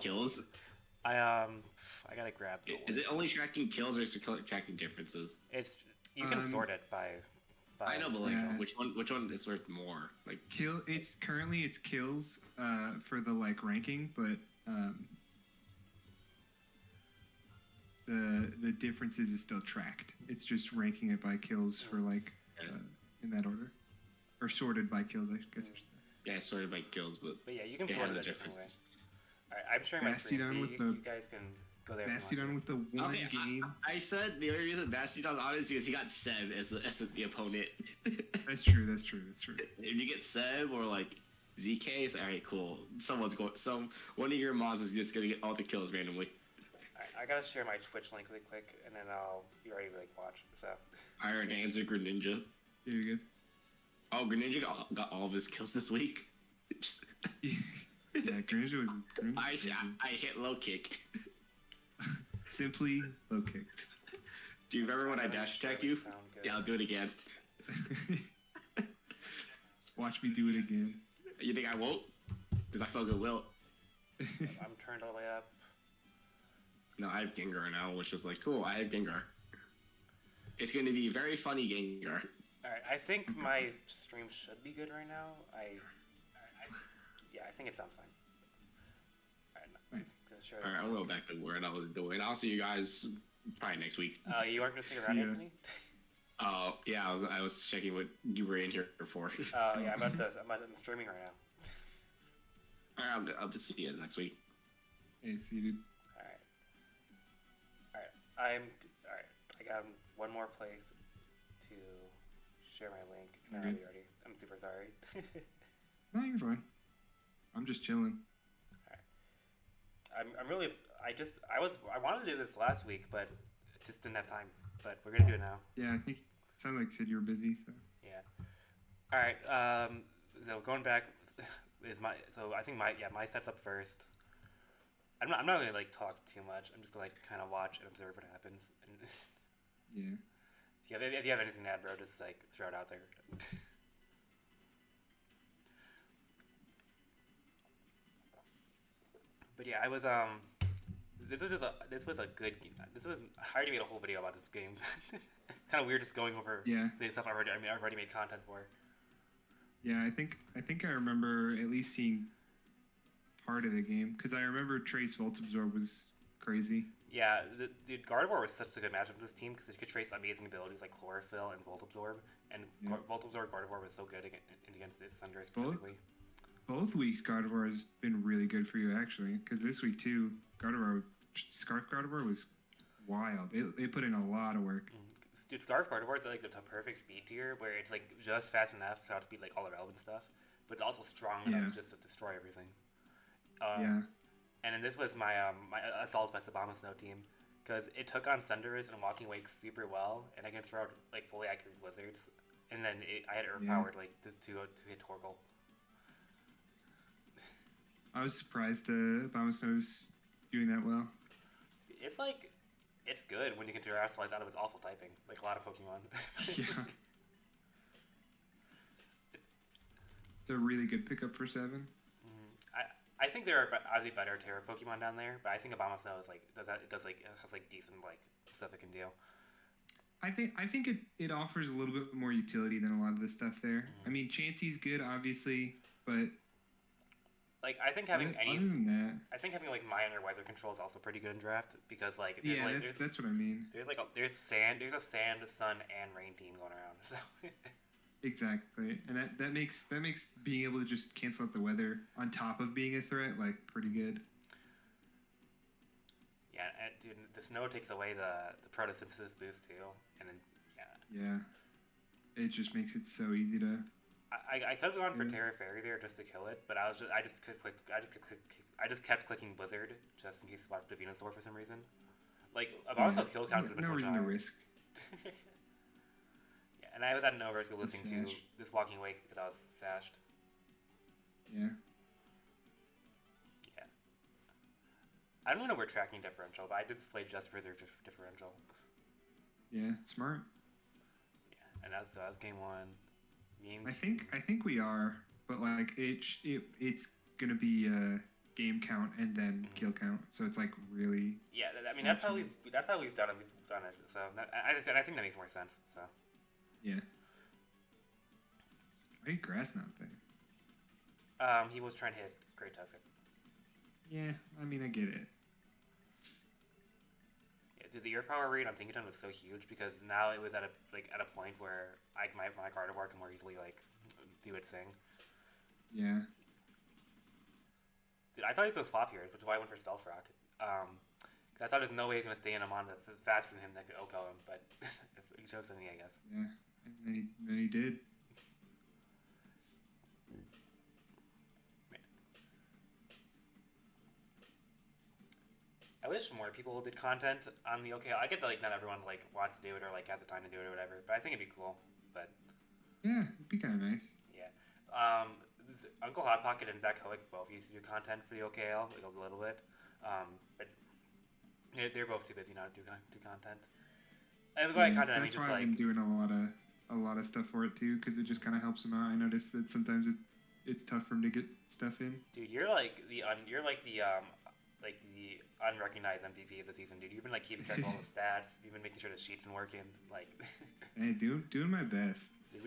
kills? I gotta grab the Is it only tracking kills or is it tracking differences? It's you can sort it by. I know, but like, which one is worth more? Like kill. It's kills for the like ranking, but the differences is still tracked. It's just ranking it by kills for like in that order, or sorted by kills. I guess. Yeah, sorted by kills, but yeah, you can sort it a different way. All right, I'm sharing my screen. You guys can go there. Mastodon with the one game. I said the only reason Mastodon's on is because he got Seb as the opponent. That's true. That's true. If you get Seb or like ZK, it's like, all right, cool. One of your mods is just gonna get all the kills randomly. I gotta share my Twitch link really quick, and then I'll be ready to like watch. So. Iron Hands or Greninja. There you go. Oh, Greninja got all of his kills this week. Yeah, Greninja was. I hit low kick. Simply low kick. Do you remember when I dash attacked you? Yeah, I'll do it again. Watch me do it again. You think I won't? Because I fucking will. I'm turned all the way up. No, I have Gengar now, which is like, cool, I have Gengar. It's going to be very funny Gengar. Alright, I think my stream should be good right now. I think it sounds fine. Alright, I'll go back to where I was doing. I'll see you guys probably next week. You aren't going to stick around, Anthony? Yeah, I was checking what you were in here for. Yeah, I'm streaming right now. Alright, I'll just see you next week. Hey, see you, dude. Alright, I got one more place to share my link, and I'll be ready. I'm super sorry. No, you're fine. I'm just chilling. Alright. I'm really. I wanted to do this last week, but just didn't have time. But we're gonna do it now. Yeah, I think it sounded like you said you were busy. So. Yeah. All right. So going back is my. So I think my set's up first. I'm not gonna like talk too much. I'm just gonna like kind of watch and observe what happens. And yeah. If you have anything to add, bro, just like throw it out there. But yeah, I was this was a good. I already made a whole video about this game. Kind of weird just going over the stuff I've already made content for. Yeah, I think I remember at least seeing part of the game because I remember Trace Volt Absorb was crazy. Yeah, dude, Gardevoir was such a good matchup with this team because it could trace amazing abilities like Chlorophyll and Volt Absorb, and Volt Absorb Gardevoir was so good against its Thunder specifically. Both weeks Gardevoir has been really good for you actually, because this week too, Scarf Gardevoir was wild. They put in a lot of work. Dude, Scarf Gardevoir is like the perfect speed tier where it's like just fast enough to outspeed like all the relevant stuff, but it's also strong enough just to destroy everything. And then this was my my Assault Vest Obama Snow team because it took on Cinderace and Walking Wake super well, and I can throw out like fully accurate blizzards, and then I had Earth powered like to hit Torkoal. I was surprised Obama Snow's doing that well. It's good when you can terrestrialize out of its awful typing, like a lot of Pokemon. Yeah. It's a really good pickup for 7. I think there are obviously better Terra Pokemon down there, but I think Obama Snow is has decent like stuff it can do. I think it offers a little bit more utility than a lot of the stuff there. I mean, Chansey's good, obviously, but like I think having other than that, I think having like Mine or Weather Control is also pretty good in draft because like that's what I mean. There's a sand, sun, and rain team going around. So. Exactly, and that makes being able to just cancel out the weather on top of being a threat like pretty good. Yeah, and dude, the snow takes away the photosynthesis boost too, and then it just makes it so easy to. I could have gone for Terra Fairy there just to kill it, but I just kept clicking Blizzard just in case it swapped to Venusaur for some reason. Like Obama's kill count would have been no reason to risk. And I was at no risk of listening to this Walking Awake because I was sashed. Yeah. Yeah. I don't know we're tracking differential, but I did this play just for their differential. Yeah, smart. Yeah, and that was game 1. I think we are, but like it's gonna be game count and then kill count. So it's like really. Yeah, I mean that's how we've done it. We've done it. So I think that makes more sense. So. Yeah. Why did Grass not there? He was trying to hit Great Tusker. Yeah, I mean I get it. Yeah, dude, the Earth Power read on Tinkerton was so huge because now it was at a point where my Gardevoir can more easily like do its thing. Yeah. Dude, I thought he was gonna swap here, which is why I went for Stealth Rock. I thought there's no way he's gonna stay in a mon that's faster than him that could OKL him, but he chose me, I guess. Yeah, and then he did. I wish more people did content on the OKL. I get that like not everyone like wants to do it or like has the time to do it or whatever, but I think it'd be cool. But yeah, it'd be kind of nice. Yeah, Uncle Hot Pocket and Zach Hoek both used to do content for the OKL like a little bit, but they're both too busy not to do content. And by content, I mean just I've been doing a lot of stuff for it too, because it just kind of helps them out. I noticed that sometimes it's tough for them to get stuff in. Dude, you're like the unrecognized MVP of the season, dude. You've been like keeping track of all the stats. You've been making sure the sheets been working. Like, hey, doing my best. Dude,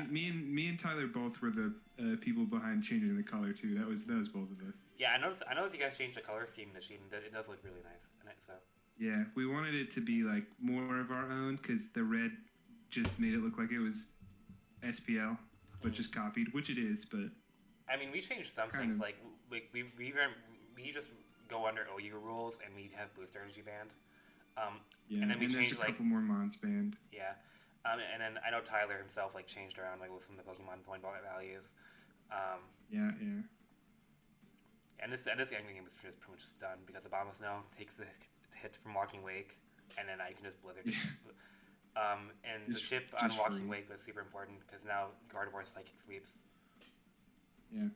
me and Tyler both were the people behind changing the color too. That was both of us. Yeah, I noticed you guys changed the color scheme in the sheet, and it does look really nice. So. Yeah, we wanted it to be like more of our own because the red just made it look like it was SPL, but just copied, which it is. But I mean, we changed some things like we just go under OU rules and we have booster energy banned. And then we changed a couple more mons banned. Yeah, and then I know Tyler himself like changed around like with some of the Pokemon point values. Yeah. And this ending game is just pretty much just done because Obama Snow takes the hit from Walking Wake, and then I can just Blizzard. Yeah. And the chip on Walking Wake was super important because now Gardevoir Psychic sweeps. Yeah.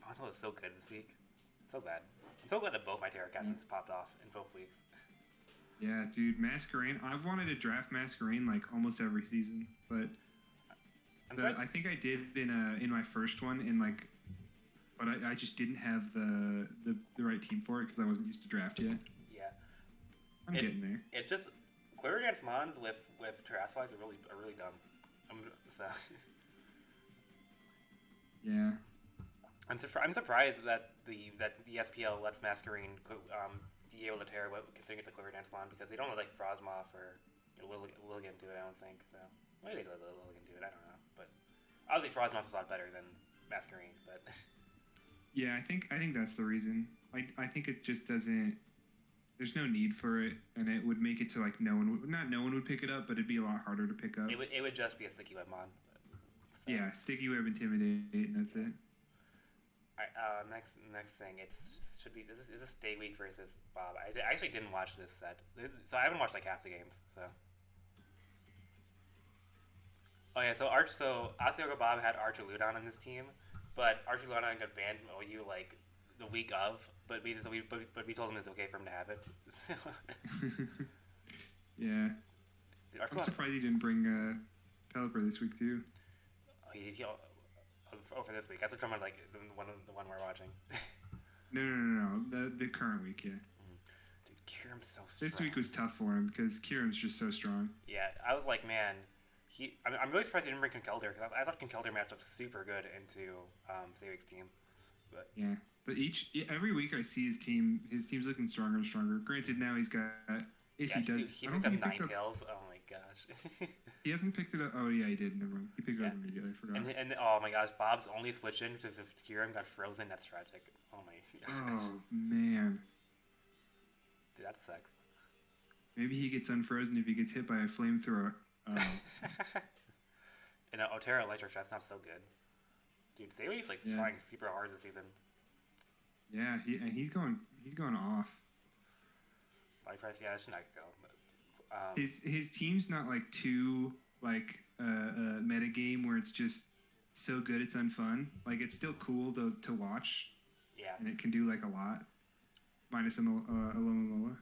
Bonzo was so good this week. So bad. I'm so glad that both my Terra captains popped off in both weeks. Yeah, dude, Masquerain. I've wanted to draft Masquerain like almost every season, but I think I did in my first one but I just didn't have the right team for it because I wasn't used to draft yet. Yeah. I'm getting there. It's just Quiver Dance Mons with Terrasilize are really dumb. Yeah. I'm surprised that the SPL lets Masquerain be able to tear considering it's a Quiver Dance Mon because they don't let like Frosmoth or Lilligant do it. I don't think so. Maybe they let Lilligant do it. I don't know, but obviously Frosmoth is a lot better than Masquerain. But yeah, I think that's the reason. I think it just doesn't. There's no need for it, and it would make it so like no one would pick it up, but it'd be a lot harder to pick up. It would just be a Sticky Web Mon. So. Yeah, Sticky Web, Intimidate, and that's it. Alright, next thing. This is Stay Week versus Bob. I actually didn't watch this set, so I haven't watched like half the games. So. Oh yeah, so Asioka Bob had Archuludon on his team, but Archuludon got banned from OU like the week of, but we told him it's okay for him to have it. Yeah. Dude, I'm surprised he didn't bring Pelipper this week too. For this week. That's what I'm talking about, like the one we're watching. No. The current week, yeah. Dude, Kyurem's so strong. This week was tough for him because Kyurem's just so strong. Yeah, I was like, man, I'm really surprised he didn't bring Conkeldurr because I thought Conkeldurr matched up super good into Sayvik's team. But yeah, but every week I see his team's looking stronger and stronger. Granted, now he's got he picked up Ninetales. Oh my gosh. He hasn't picked it up. Oh yeah, he did. Never mind. He picked it up immediately. I forgot. And oh my gosh, Bob's only switch in because if Kyurem got frozen, that's tragic. Oh my gosh. Oh man. Dude, that sucks. Maybe he gets unfrozen if he gets hit by a flamethrower. And Otera Electric Shot's not so good. Dude, Saywi's like trying super hard this season. Yeah, he's going off. Body price, yeah, that should not go. But, his team's not like too like meta game where it's just so good it's unfun. Like it's still cool to watch. Yeah. And it can do like a lot. Minus Alola.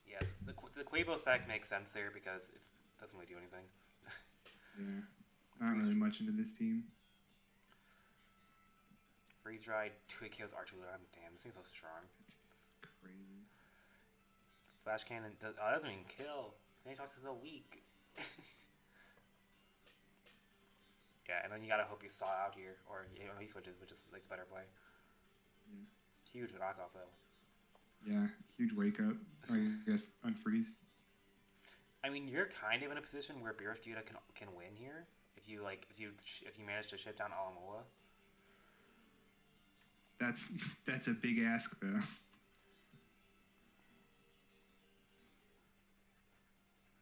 Yeah, the Quavo sack makes sense there because it doesn't really do anything. Yeah. Not really much into this team. Freeze Dry, 2 KOs Archer Load. Damn, this thing's so strong. It's crazy. Flash Cannon doesn't even kill. Finish Shots is so weak. Yeah, and then you gotta hope you saw out here, or he switches, which is like the better play. Yeah. Huge knockoff though. Yeah, huge wake up. I guess unfreeze. I mean, you're kind of in a position where Barraskewda can win here if you manage to ship down Alamola. That's a big ask though.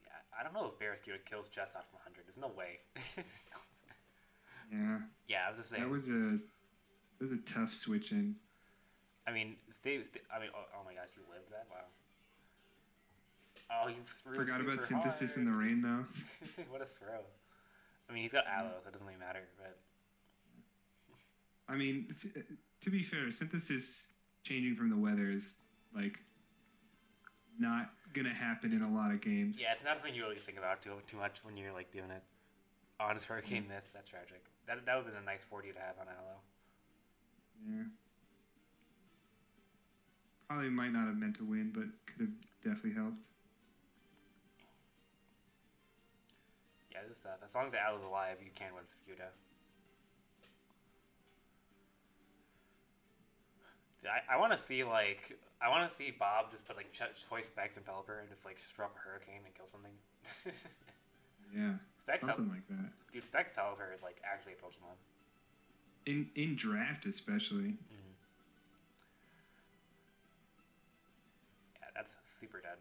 Yeah, I don't know if Barraskewda kills Chestnut from 100. There's no way. Yeah. Yeah, I was just saying. That was a tough switch in. I mean, oh my gosh, you lived that? Wow. Oh, you forgot about Synthesis in the rain though. What a throw! I mean, he's got Aloe, so it doesn't really matter. But I mean, to be fair, Synthesis changing from the weather is like not gonna happen in a lot of games. Yeah, it's not something you really think about too much when you're like doing it. Honest Hurricane Myth, that's tragic. That would have been a nice 40 to have on Aloe. Yeah. Probably might not have meant to win, but could have definitely helped. Yeah, this stuff. As long as the Aloe's alive, you can win Scuda. I want to see Bob just put like choice Specs and Pelipper and just like struck a Hurricane and kill something. Yeah, something like that. Dude, Specs Pelipper is like actually a Pokemon. In draft especially. Mm-hmm. Yeah, that's super dead.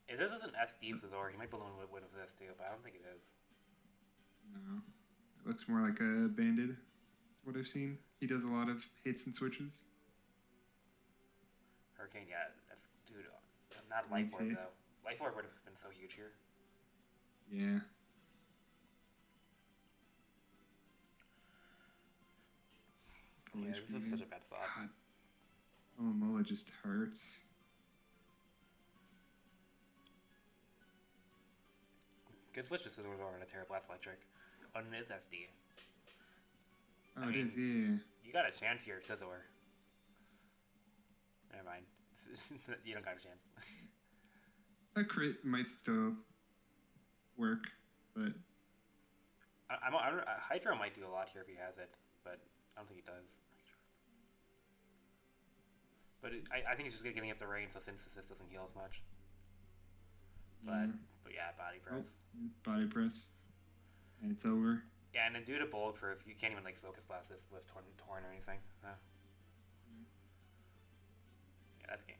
If this is an SD Scizor, he might be able to win with this too, but I don't think it is. No. It looks more like a Banded, what I've seen. He does a lot of hits and switches. Hurricane, yeah. Dude, not Life Orb, though. Life Orb would have been so huge here. Yeah. Yeah, this is such a bad spot. God. Oh, Mola just hurts. Good switch to Scizor and a terrible Athletic. On this SD. Oh, it is, yeah. You got a chance here, Scizor. Never mind. You don't got a chance. A crit might still work, but... Hydro might do a lot here if he has it, but I don't think he does. But I think he's just getting up the range, so Synthesis doesn't heal as much. But yeah, Body Press. Oh, Body Press. And it's over. Yeah, and then due to Bulletproof, you can't even like Focus Blast this with Torn or anything. So. Yeah, that's game.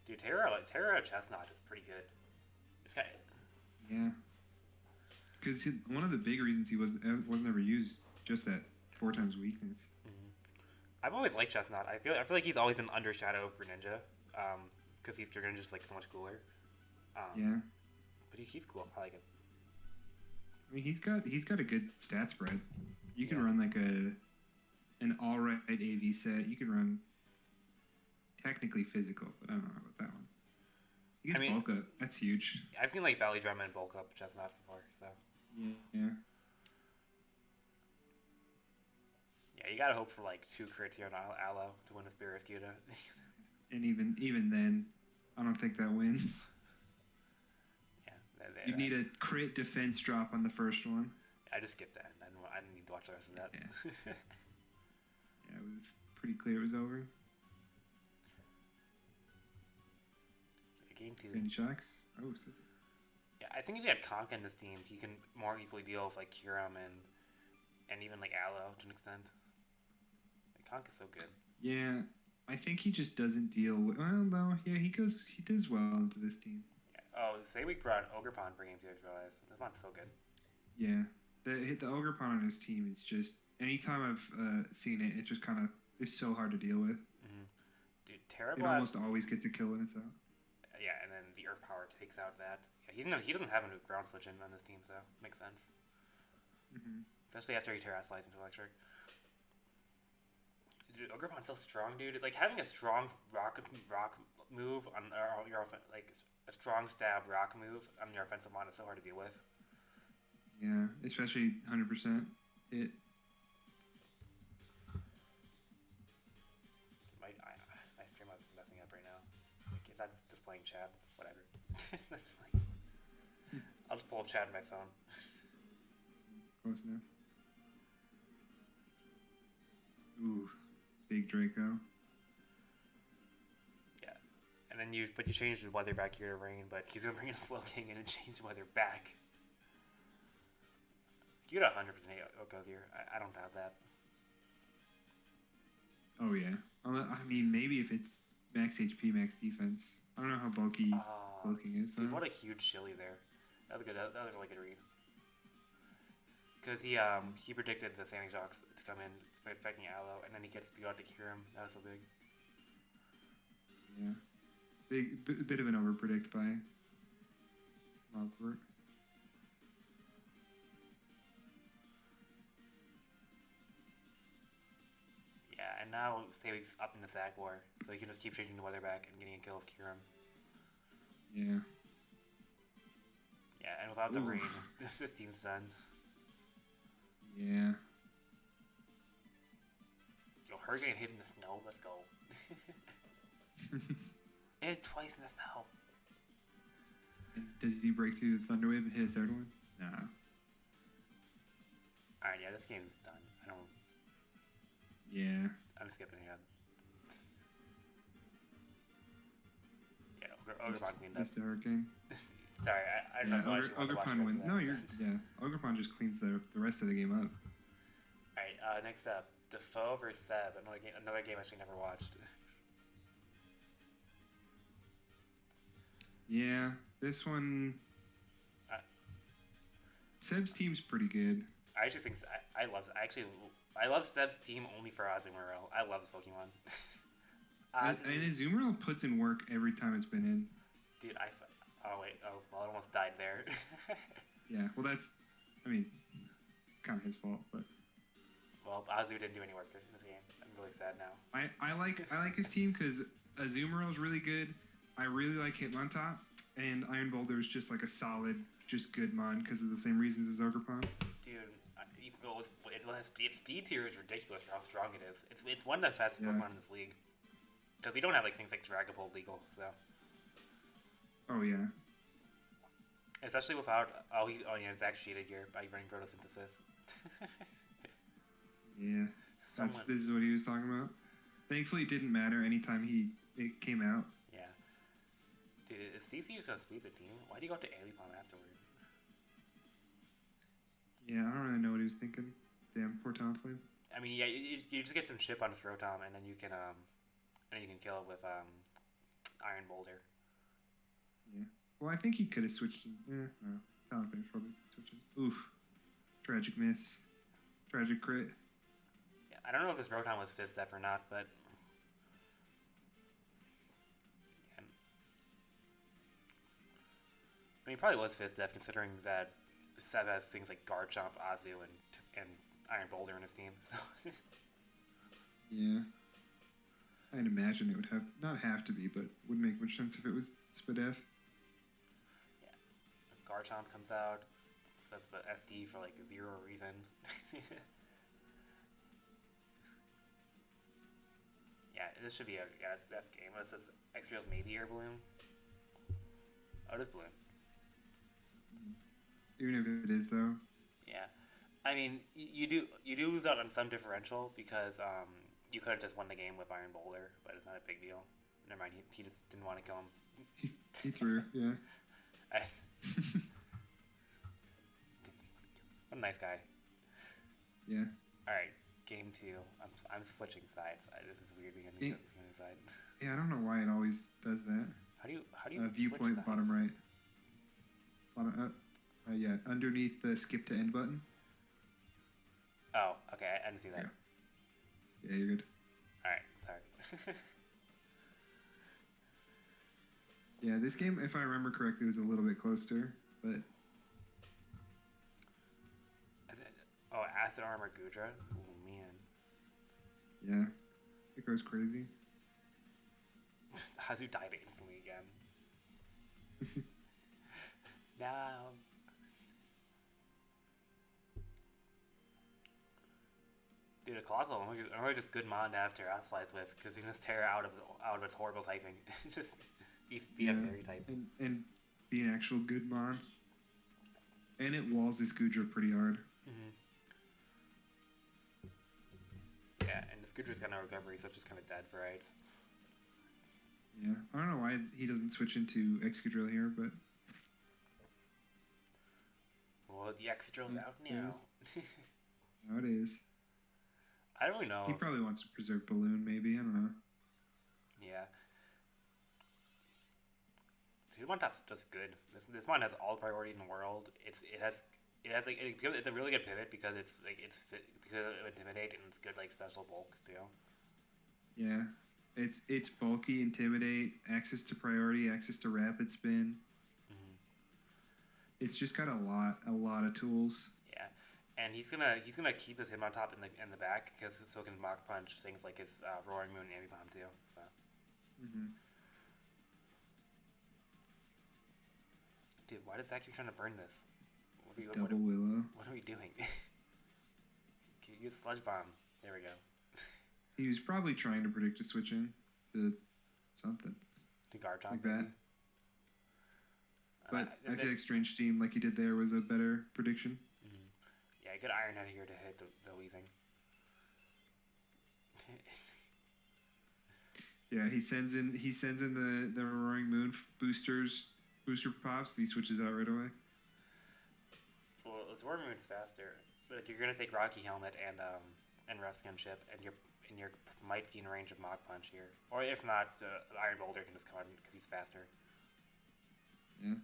Dude, Terra Chestnut is pretty good. It's got. Yeah. Because one of the big reasons he wasn't ever used, just that 4 times weakness. Mm-hmm. I've always liked Chestnut. I feel like he's always been undershadowed of Greninja, because Greninja's like so much cooler. Yeah. But he's cool. I like it. I mean, he's got a good stat spread. You can run like an alright AV set. You can run technically physical, but I don't know about that one. He gets bulk up. That's huge. I've seen like Belly Drum and bulk up Chestnuts before, so. Yeah. Yeah, you gotta hope for like 2 crits here on Aloe to win with Barraskewda. And even then, I don't think that wins. You need a crit defense drop on the first one. I just skipped that. I didn't need to watch the rest of that. Yeah, yeah, it was pretty clear it was over. Game 2. Any shocks? Oh, yeah, I think if you had Conk in this team, he can more easily deal with like Kyurem and even like Aloe to an extent. Like, Conk is so good. Yeah, I think he just doesn't deal with. Well, no, yeah, he does well into this team. Oh, Sayweek brought Ogerpon for game 2, I just realized. This one's so good. Yeah. The Ogerpon on his team is just... Anytime I've seen it, it just kind of is so hard to deal with. Mm-hmm. Dude, Terra It almost always gets a kill in itself. Yeah, and then the Earth Power takes out that. Yeah, he doesn't have a new ground switch in on this team, so makes sense. Mm-hmm. Especially after he Terra Slice into Electric. Dude, Ogerpon's so strong, dude. Like, having a strong rock move on your like a strong stab rock move on your offensive line is so hard to deal with. Yeah, especially 100% hit. that's displaying chat. Whatever. That's fine. I'll just pull up chat on my phone. Close enough. Ooh, big Draco. Yeah, and then you changed the weather back here to rain, but he's gonna bring in Slowking and change the weather back. You get 100% Okos here. I don't doubt that. Oh yeah. I mean, maybe if it's max HP, max defense. I don't know how bulky Slowking is. Dude, what a huge chili there. That was good. That was a really good read. Because he predicted the Sanding Jocks to come in expecting Aloe, and then he gets to go out to cure him. That was so big. Yeah. Bit of an overpredict by Mobvert. Yeah, and now Savig's up in the Sack War, so he can just keep changing the weather back and getting a kill with Kyurem. Yeah. Yeah, and without the rain, this team's done. Yeah. Yo, Hurricane hit in the snow. Let's go. It hit twice in the snow. And does he break through the Thunder Wave and hit a third one? Nah. Alright, yeah, this game's done. Yeah. I'm skipping ahead. Yeah, Ogerpon cleaned up. Mr. Hurricane. Sorry, I don't know. Ogerpon wins. No, Ogerpon just cleans the rest of the game up. Alright, next up, Defoe vs. Seb. Another game I actually never watched. Yeah, this one. Seb's team's pretty good. I actually think I love Seb's team only for Azumarill. I love this Pokemon. And Azumarill puts in work every time it's been in. Dude, it almost died there. Yeah, well that's, kind of his fault, but. Well, Azu didn't do any work in this game. I'm really sad now. I like his team because Azumarill is really good. I really like Hitmontop, and Iron Boulder is just like a solid, just good mon because of the same reasons as Ogerpon. Dude, its speed tier is ridiculous for how strong it is. It's one of the fastest Pokemon in this league. Because we don't have things like Dragapult legal, so. Oh yeah. Especially without Zach cheated here by running photosynthesis. Yeah, this is what he was talking about. Thankfully, it didn't matter anytime it came out. Yeah. Dude, is CC just gonna sweep the team? Why do you go to Alipom afterward? Yeah, I don't really know what he was thinking. Damn, poor Talonflame. I mean, yeah, you just get some chip on his Rotom, and then you can kill it with Iron Boulder. Yeah. Well, I think he could have switched. No. Talonflame's probably switching. Oof. Tragic miss. Tragic crit. Yeah, I don't know if this Rotom was Fizz Def or not, but. Yeah. I mean, it probably was Fizz Def considering that Seb has things like Garchomp, Azu, and Iron Boulder in his team. So. Yeah. I'd imagine it would not have to be, but would make much sense if it was Spadef. Yeah. Garchomp comes out. That's the SD for like 0 reason. Yeah, this should be it's the best game. This is Extriel's maybe Air Balloon. Oh, it is Balloon. Even if it is though. Yeah, I mean you do lose out on some differential because you could have just won the game with Iron Boulder, but it's not a big deal. Never mind, he just didn't want to kill him. He threw, yeah. What a nice guy. Yeah. All right, game 2. I'm switching sides. This is weird being on the other side. Yeah, I don't know why it always does that. How do you viewpoint switch bottom sides? right. Bottom yeah, underneath the skip to end button. Oh, okay. I didn't see that. Yeah, you're good. All right, sorry. Yeah, this game, if I remember correctly, was a little bit closer, but. Oh, Acid Armor Gudra? Oh, man. Yeah. It goes crazy. Hazu died instantly again. No. Dude, a Colossal I'm really just good mon to have Terra Slice with, because you can just tear out of its horrible typing. Just Be a fairy type. And be an actual good mon. And it walls this Goodra pretty hard. Mm-hmm. Yeah, and this Goodra's got no recovery, so it's just kind of dead for rights. Yeah, I don't know why he doesn't switch into Excadrill here, but... Well, the Excadrill's out now. Now it is. I don't really know. He probably wants to preserve Balloon, maybe. I don't know. Yeah. His one top's just good. This one has all the priority in the world. It's a really good pivot because because of Intimidate and it's good like special bulk too. Yeah. It's bulky, Intimidate, access to priority, access to rapid spin. Mm-hmm. It's just got a lot of tools. Yeah, and he's gonna keep his Hitmontop in the back because so can Mach Punch things like his Roaring Moon and Ambipom too. So. Mm-hmm. Dude, why does Zach keep trying to burn this? Double Willow. What are we doing? Can you use Sludge Bomb? There we go. He was probably trying to predict a switch in to something. To Garchomp. Like that. But I feel like Strange Steam, like he did there, was a better prediction. Mm-hmm. Yeah, good Iron Head here to hit the Weezing. Yeah, he sends in the Roaring Moon booster pops. He switches out right away. Well, this Roaring Moon's faster, but you're gonna take Rocky Helmet and Rough Skin Chip, and you might be in range of Mach Punch here, or if not, Iron Boulder can just come out because he's faster. Yeah.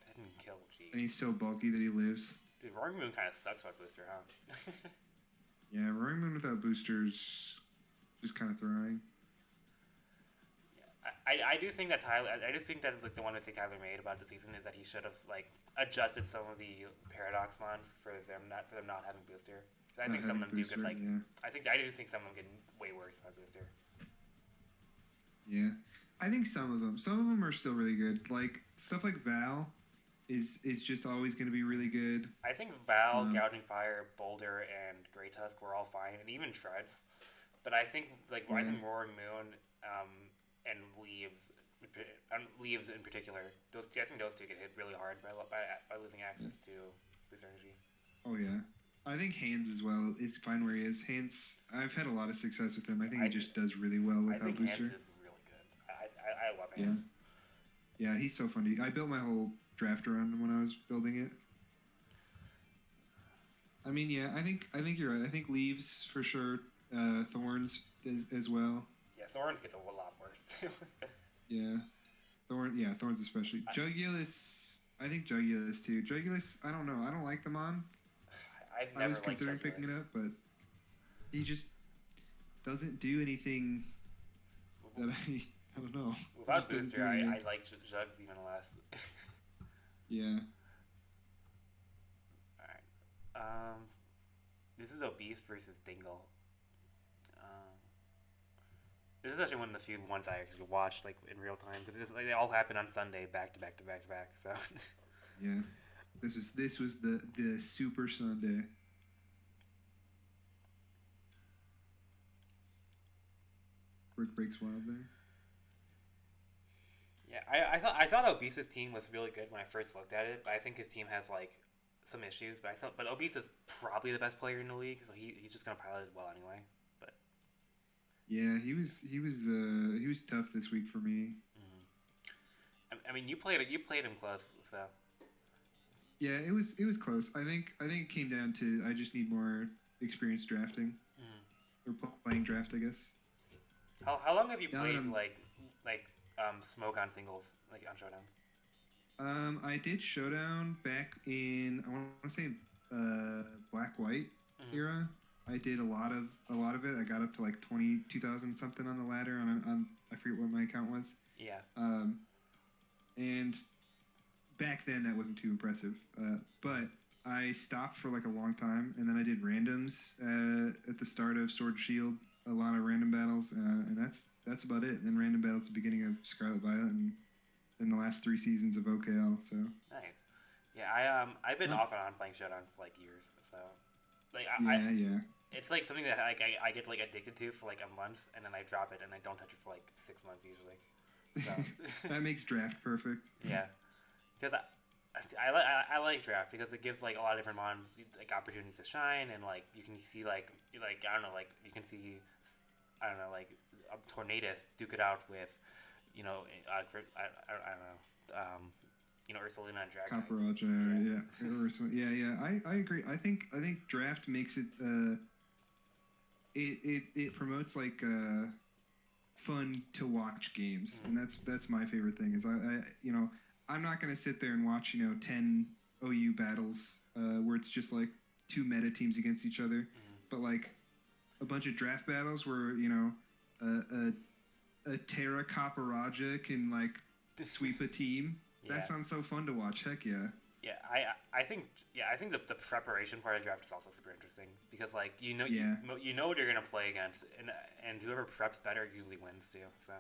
That didn't kill, jeez. And he's so bulky that he lives. Dude, Roaring Moon kind of sucks without booster, huh? Yeah, Roaring Moon without boosters, just kind of throwing. I do think that I just think that like the one mistake Tyler made about the season is that he should have like adjusted some of the Paradox mons for them not having booster. I think some of them do get like I do think some of them get way worse without booster. Yeah, I think some of them are still really good. Like stuff like Val is just always going to be really good. I think Val, Gouging Fire, Boulder, and Grey Tusk were all fine, and even Shreds. But I think like I think Roaring Moon and Leaves in particular, I think those two get hit really hard by losing access to booster energy. Oh yeah. I think Hands as well is fine where he is. Hands, I've had a lot of success with him. I think he just does really well without booster. I think Hands is really good. I love Hands. Yeah, he's so funny. I built my whole draft around him when I was building it. I mean, yeah, I think you're right. I think Leaves for sure. Thorns as well. Yeah, Thorns gets a lot worse too. Yeah, Thorns especially. Jugulus, I think Jugulus too. Jugulus, I don't know. I don't like them on. I was considering picking it up, but he just doesn't do anything that I don't know. Without booster, I like Jugs even less. Yeah. Alright. This is Obese versus Dingle. This is actually one of the few ones I actually watched like in real time because they all happened on Sunday back to back. So. Yeah. This was the Super Sunday. Brick breaks wild there. Yeah, I thought Obese's team was really good when I first looked at it, but I think his team has like some issues. But Obese is probably the best player in the league, so he's just gonna pilot it well anyway. But yeah, he was tough this week for me. Mm-hmm. I mean, you played him close, so. Yeah, it was close. I think it came down to I just need more experience drafting, or playing draft, I guess. How long have you played Smoke on singles, like on Showdown? I did Showdown back in I want to say Black White era. I did a lot of it. I got up to like 22,000 something on the ladder on I forget what my account was. Yeah. And back then that wasn't too impressive. But I stopped for like a long time, and then I did randoms at the start of Sword and Shield, a lot of random battles, and that's about it. And then random battles at the beginning of Scarlet Violet, and then the last 3 seasons of OKL. So nice. Yeah, I've been off and on playing Showdown for like years. So like yeah. It's like something that like I get like addicted to for like a month, and then I drop it and I don't touch it for like 6 months usually. So that makes draft perfect. Yeah, because I like draft because it gives like a lot of different mons like opportunities to shine, and like you can see like I don't know, like you can see, I don't know, like Tornadus duke it out with, you know, I don't know, Ursulina and Dragon. Copper yeah. I agree. I think draft makes it it promotes like fun to watch games, and that's my favorite thing. Is I'm not gonna sit there and watch 10 OU battles where it's just like two meta teams against each other, but like a bunch of draft battles where a Terra Copper can like sweep a team. Yeah. That sounds so fun to watch. Heck yeah. Yeah, I think the preparation part of draft is also super interesting because like you know what you're gonna play against, and whoever preps better usually wins too. So.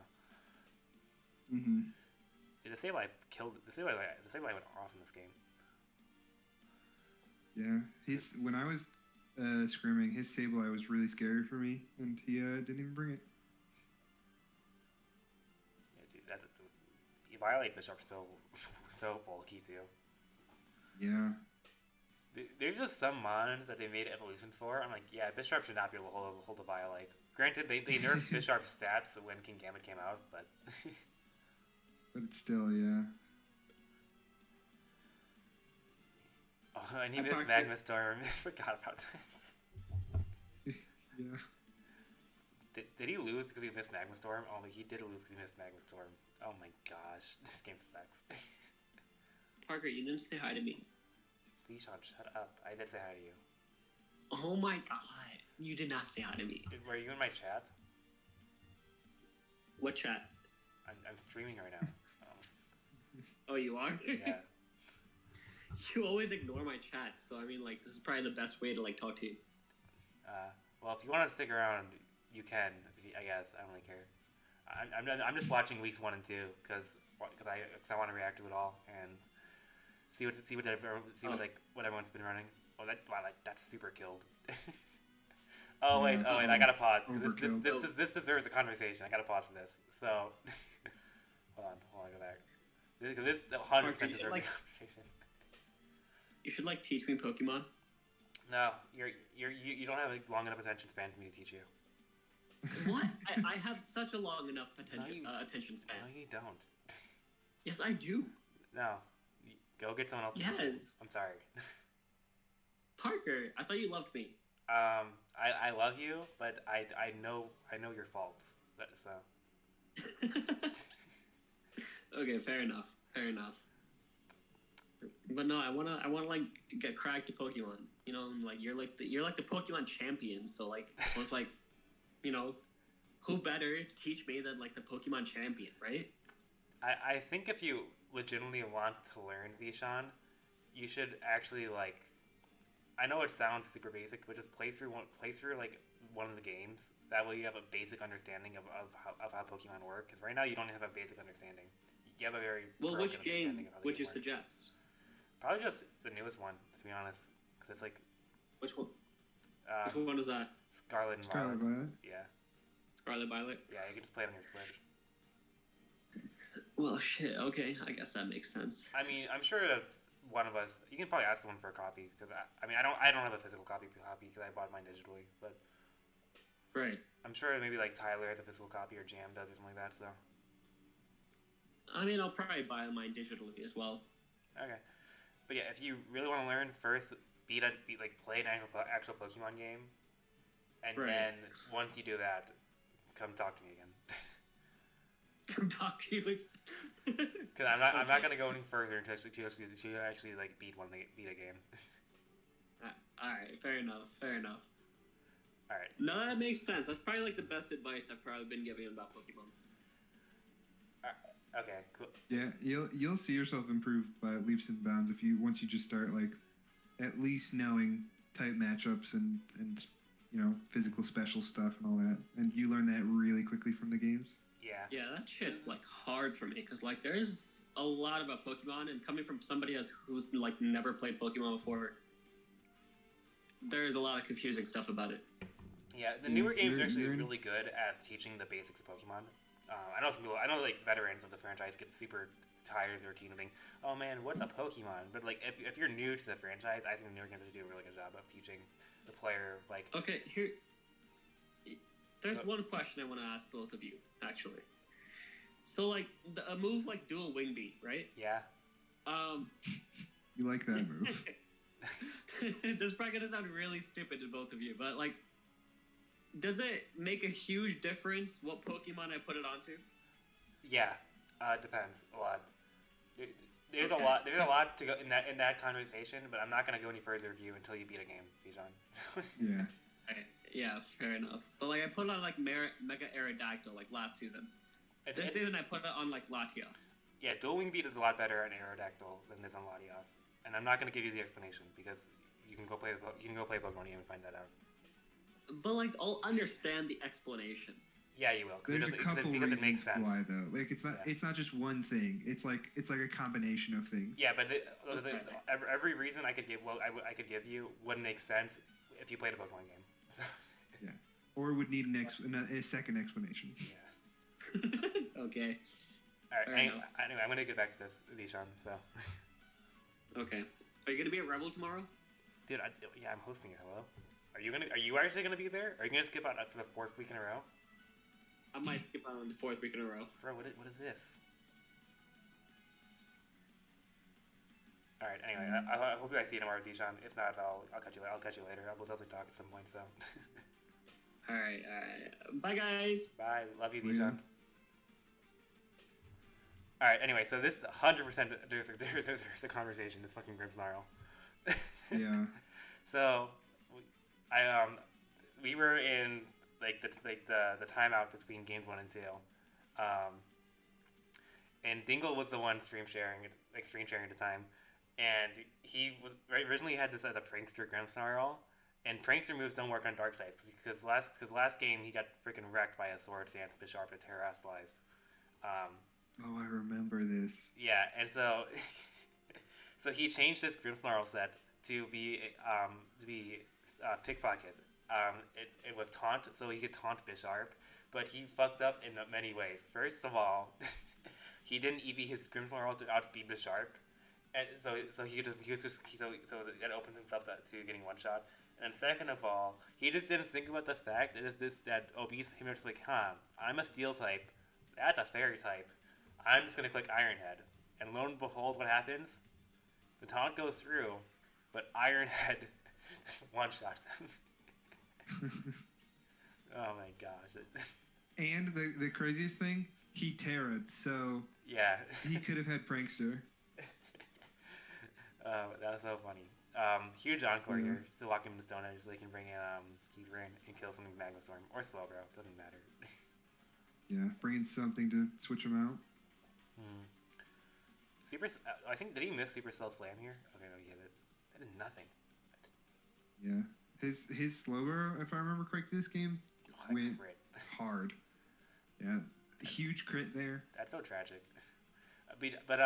The Sableye went off in this game. Yeah, when I was scrimming, his Sableye was really scary for me, and he didn't even bring it. Yeah, dude, you violate Bishop so bulky too. Yeah. There's just some mons that they made evolutions for. I'm like, yeah, Bishop should not be able to hold a Violite. Granted, they nerfed Bishop's stats when King Gambit came out, but... but it's still, yeah. Oh, and he missed Magma Storm. I forgot about this. Yeah. Did he lose because he missed Magma Storm? Oh, he did lose because he missed Magma Storm. Oh my gosh, this game sucks. Parker, you didn't say hi to me. Sean, shut up. I did say hi to you. Oh my god, you did not say hi to me. Were you in my chat? What chat? I'm streaming right now. Oh, you are? Yeah. You always ignore my chat, so I mean, like, this is probably the best way to, like, talk to you. Well, if you want to stick around, you can, I guess. I don't really care. I'm just watching weeks 1 and 2, because I want to react to it all, and see what everyone's been running. Oh, that's super killed. Wait, I gotta pause. This deserves a conversation. I gotta pause for this. So, hold on, go back. This 100% deserves a conversation. You should like teach me Pokemon. No, you don't have a long enough attention span for me to teach you. What? I have such a long enough attention span. No, you don't. Yes, I do. No, go get someone else. Yes. I'm sorry. Parker, I thought you loved me. I love you, but I know your faults. So. Okay, fair enough. But no, I wanna like get cracked to Pokemon. You know, like you're like the Pokemon champion. So like, I was like, who better to teach me than like the Pokemon champion, right? I think if you legitimately want to learn Vishan, you should actually like. I know it sounds super basic, but just play through like one of the games. That way you have a basic understanding of how Pokemon work. Because right now you don't have a basic understanding. You have a very which game would you suggest? Probably just the newest one, to be honest. Because it's like. Which one? Which one is that? Scarlet and Violet. Yeah. Scarlet Violet. Yeah, you can just play it on your Switch. Well, shit. Okay, I guess that makes sense. I mean, I'm sure that one of us. You can probably ask someone for a copy because I don't have a physical copy because I bought mine digitally. But right. I'm sure maybe like Tyler has a physical copy or Jam does or something like that. So. I mean, I'll probably buy mine digitally as well. Okay, but yeah, if you really want to learn, first play an actual Pokemon game, and then once you do that, come talk to me again. Come talk to you again. Because I'm not gonna go any further until she actually like beat a game. All right, fair enough. All right. No, that makes sense. That's probably like the best advice I've probably been giving about Pokemon. Okay, cool. Yeah, you'll see yourself improve by leaps and bounds once you just start like at least knowing type matchups and physical special stuff and all that, and you learn that really quickly from the games. Yeah, that shit's like hard for me because like there's a lot about Pokemon, and coming from somebody who's like never played Pokemon before, there's a lot of confusing stuff about it. Yeah, the newer games are actually really good at teaching the basics of Pokemon. I know like veterans of the franchise get super tired of their routine and think, oh man, what's a Pokemon? But like if you're new to the franchise, I think they're going to do a really good job of teaching the player like. Okay, there's one question I want to ask both of you actually. So like a move like dual wing beat, right? Yeah. You like that move? This is probably gonna sound really stupid to both of you, but like, does it make a huge difference what Pokemon I put it onto? Yeah, depends a lot. There's a lot to go in that conversation, but I'm not gonna go any further with you until you beat a game, Dijon. Yeah. Yeah, fair enough. But like, I put it on like Mega Aerodactyl like last season. This season I put it on like Latias. Yeah, Dual Wing Beat is a lot better on Aerodactyl than it is on Latias, and I'm not gonna give you the explanation because you can go play Pokemon game and find that out. But like, I'll understand the explanation. Yeah, you will. There's a couple because reasons it makes sense. why though. Like it's not just one thing. It's like a combination of things. Yeah, but every reason I could give I could give you wouldn't make sense if you played a Pokemon game. So. Yeah, or would need a second explanation. Yeah. Okay. All right. Anyway, I'm gonna get back to this, Dishan. So. Okay. Are you gonna be at Rebel tomorrow? Dude, I'm hosting it. Hello. Are you actually gonna be there? Are you gonna skip out for the 4th week in a row? I might skip out on the 4th week in a row. Bro, what is this? All right. Anyway, I hope I see you tomorrow, Dishan. If not, I'll catch you later. We'll definitely talk at some point. So. All right. Bye, guys. Bye. Love you, Dishan. All right. Anyway, so this 100% there's a conversation. This fucking Grimmsnarl. Yeah. So, we were in the timeout between games 1 and 2, and Dingle was the one screen sharing at the time, and he was originally had this as a prankster Grimmsnarl, and prankster moves don't work on dark types because last game he got freaking wrecked by a Sword Dance Bisharp that terrestrialized. Oh, I remember this. Yeah, and so so he changed his Grimmsnarl set to be pickpocket. It was taunt, so he could taunt Bisharp, but he fucked up in many ways. First of all, he didn't EV his Grimmsnarl to outspeed Bisharp, and so that opened himself to getting one shot. And second of all, he just didn't think about the fact that Obese came up to like, I'm a Steel type, that's a Fairy type. I'm just gonna click Iron Head, and lo and behold, what happens? The taunt goes through, but Iron Head just one shots him. Oh my gosh. And the craziest thing, he Terra'd, so yeah, he could have had Prankster. That was so funny. Huge encore here to lock him in the Stone Edge so they can bring in Heatran and kill something with Magma Storm or Slowbro, doesn't matter. Yeah, bringing something to switch him out. I think, did he miss Supercell Slam here? Okay, no, he hit it. That did nothing. Yeah. His Slowbro, if I remember correctly, this game went hard. Yeah. Huge crit there. That's so tragic. But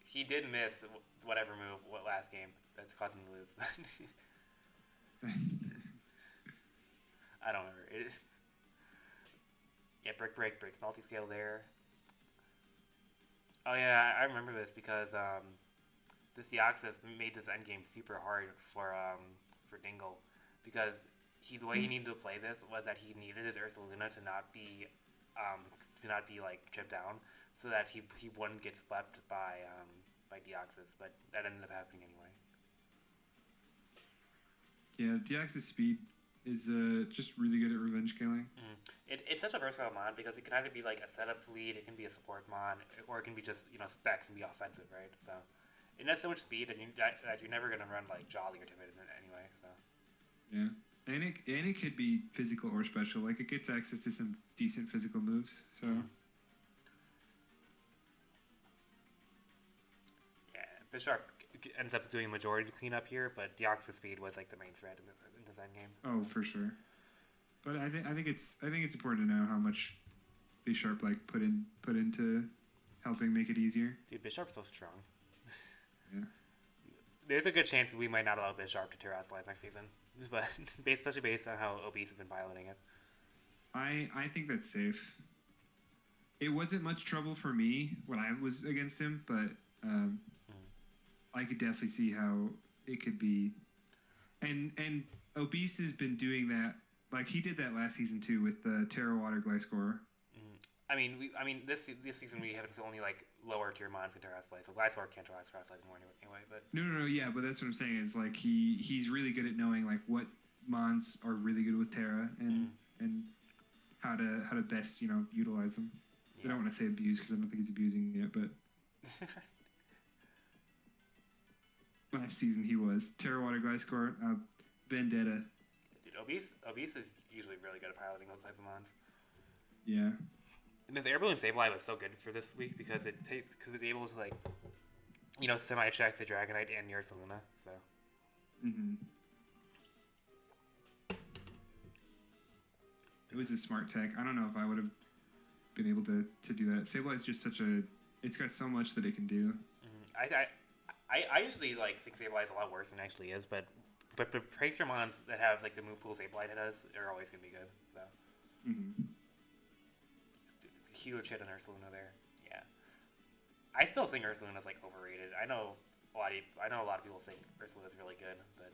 he did miss whatever move last game that caused him to lose. I don't remember. Yeah, breaks multi-scale there. Oh yeah, I remember this because this Deoxys made this endgame super hard for Dingle, because the way he needed to play this was that he needed his Ursaluna to not be like chipped down, so that he wouldn't get swept by Deoxys, but that ended up happening anyway. Yeah, Deoxys speed is just really good at revenge killing. It's such a versatile mon because it can either be like a setup lead, it can be a support mon, or it can be just specs and be offensive, right? So it has so much speed that you're never gonna run like Jolly or Timid anyway. So yeah, and it could be physical or special. Like it gets access to some decent physical moves. So yeah, Bisharp ends up doing majority cleanup here, but Deoxys speed was like the main threat in this end game. Oh, for sure. But I think it's important to know how much Bisharp like put into helping make it easier. Dude, Bisharp's so strong. Yeah. There's a good chance we might not allow Bisharp to terrestrialize next season, but especially based on how Obese has been piloting it. I think that's safe. it wasn't much trouble for me when I was against him, but I could definitely see how it could be. And Obese has been doing that. Like, he did that last season, too, with the Terra Water Gliscor. I mean, this season we have only, like, lower tier mons into Terraslight, so Gliscor can't Terraslight anymore anyway, but... No, yeah, but that's what I'm saying, is, like, he's really good at knowing, like, what mons are really good with Terra, and how to best, utilize them. Yeah. I don't want to say abuse, because I don't think he's abusing it, but... Last season he was. Terra Water Gliscor, Vendetta. Dude, Obese is usually really good at piloting those types of mons. Yeah. And this Air Balloon Sableye was so good for this week because it's able to, like, semi-check the Dragonite and Near Saluna, so. It was a smart tech. I don't know if I would have been able to do that. Sableye is just such it's got so much that it can do. I usually, like, think Sableye is a lot worse than it actually is, but Tracer mons that have, like, the move pool Sableye does are always going to be good, so. Huge hit on Ursaluna there. Yeah. I still think Ursaluna's, like, overrated. I know a lot of people think Ursaluna's really good, but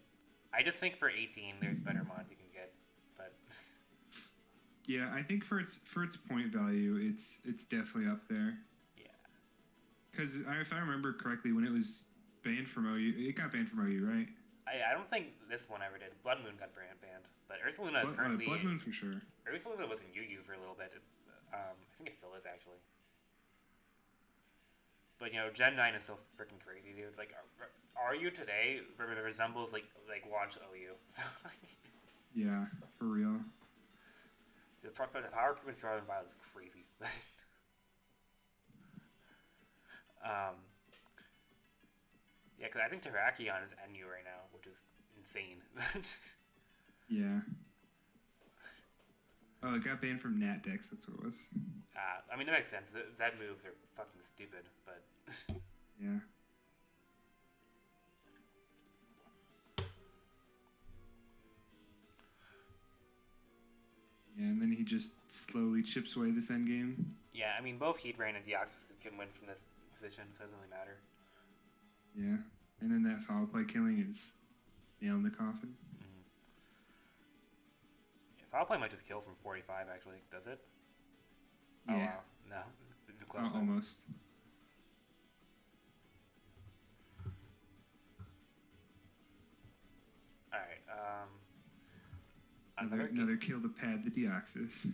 I just think for 18 there's better mons you can get, but... Yeah, I think for its point value, it's definitely up there. Yeah. Because if I remember correctly, when it was banned from OU, it got banned from OU, right? I don't think this one ever did. Blood Moon got banned, but Ursaluna is currently... Blood Moon for sure. Ursaluna was in UU for a little bit. I think it still is, actually. But, Gen 9 is so freaking crazy, dude. Like, RU today resembles, like launch OU. So, yeah, for real. The power creep with Throttle and Violet is crazy. Yeah, because I think Terrakion is NU right now, which is insane. Yeah. Oh, it got banned from Nat Dex, that's what it was. I mean, that makes sense. Z moves are fucking stupid, but... Yeah. Yeah, and then he just slowly chips away this endgame. Yeah, I mean, both Heat Rain and Deoxys can win from this position, so it doesn't really matter. Yeah, and then that foul play killing is nail in the coffin. Yeah, foul play might just kill from 45, actually. Does it? Yeah. Oh, wow. No. Close almost. Alright, Another kill to pad the Deoxys.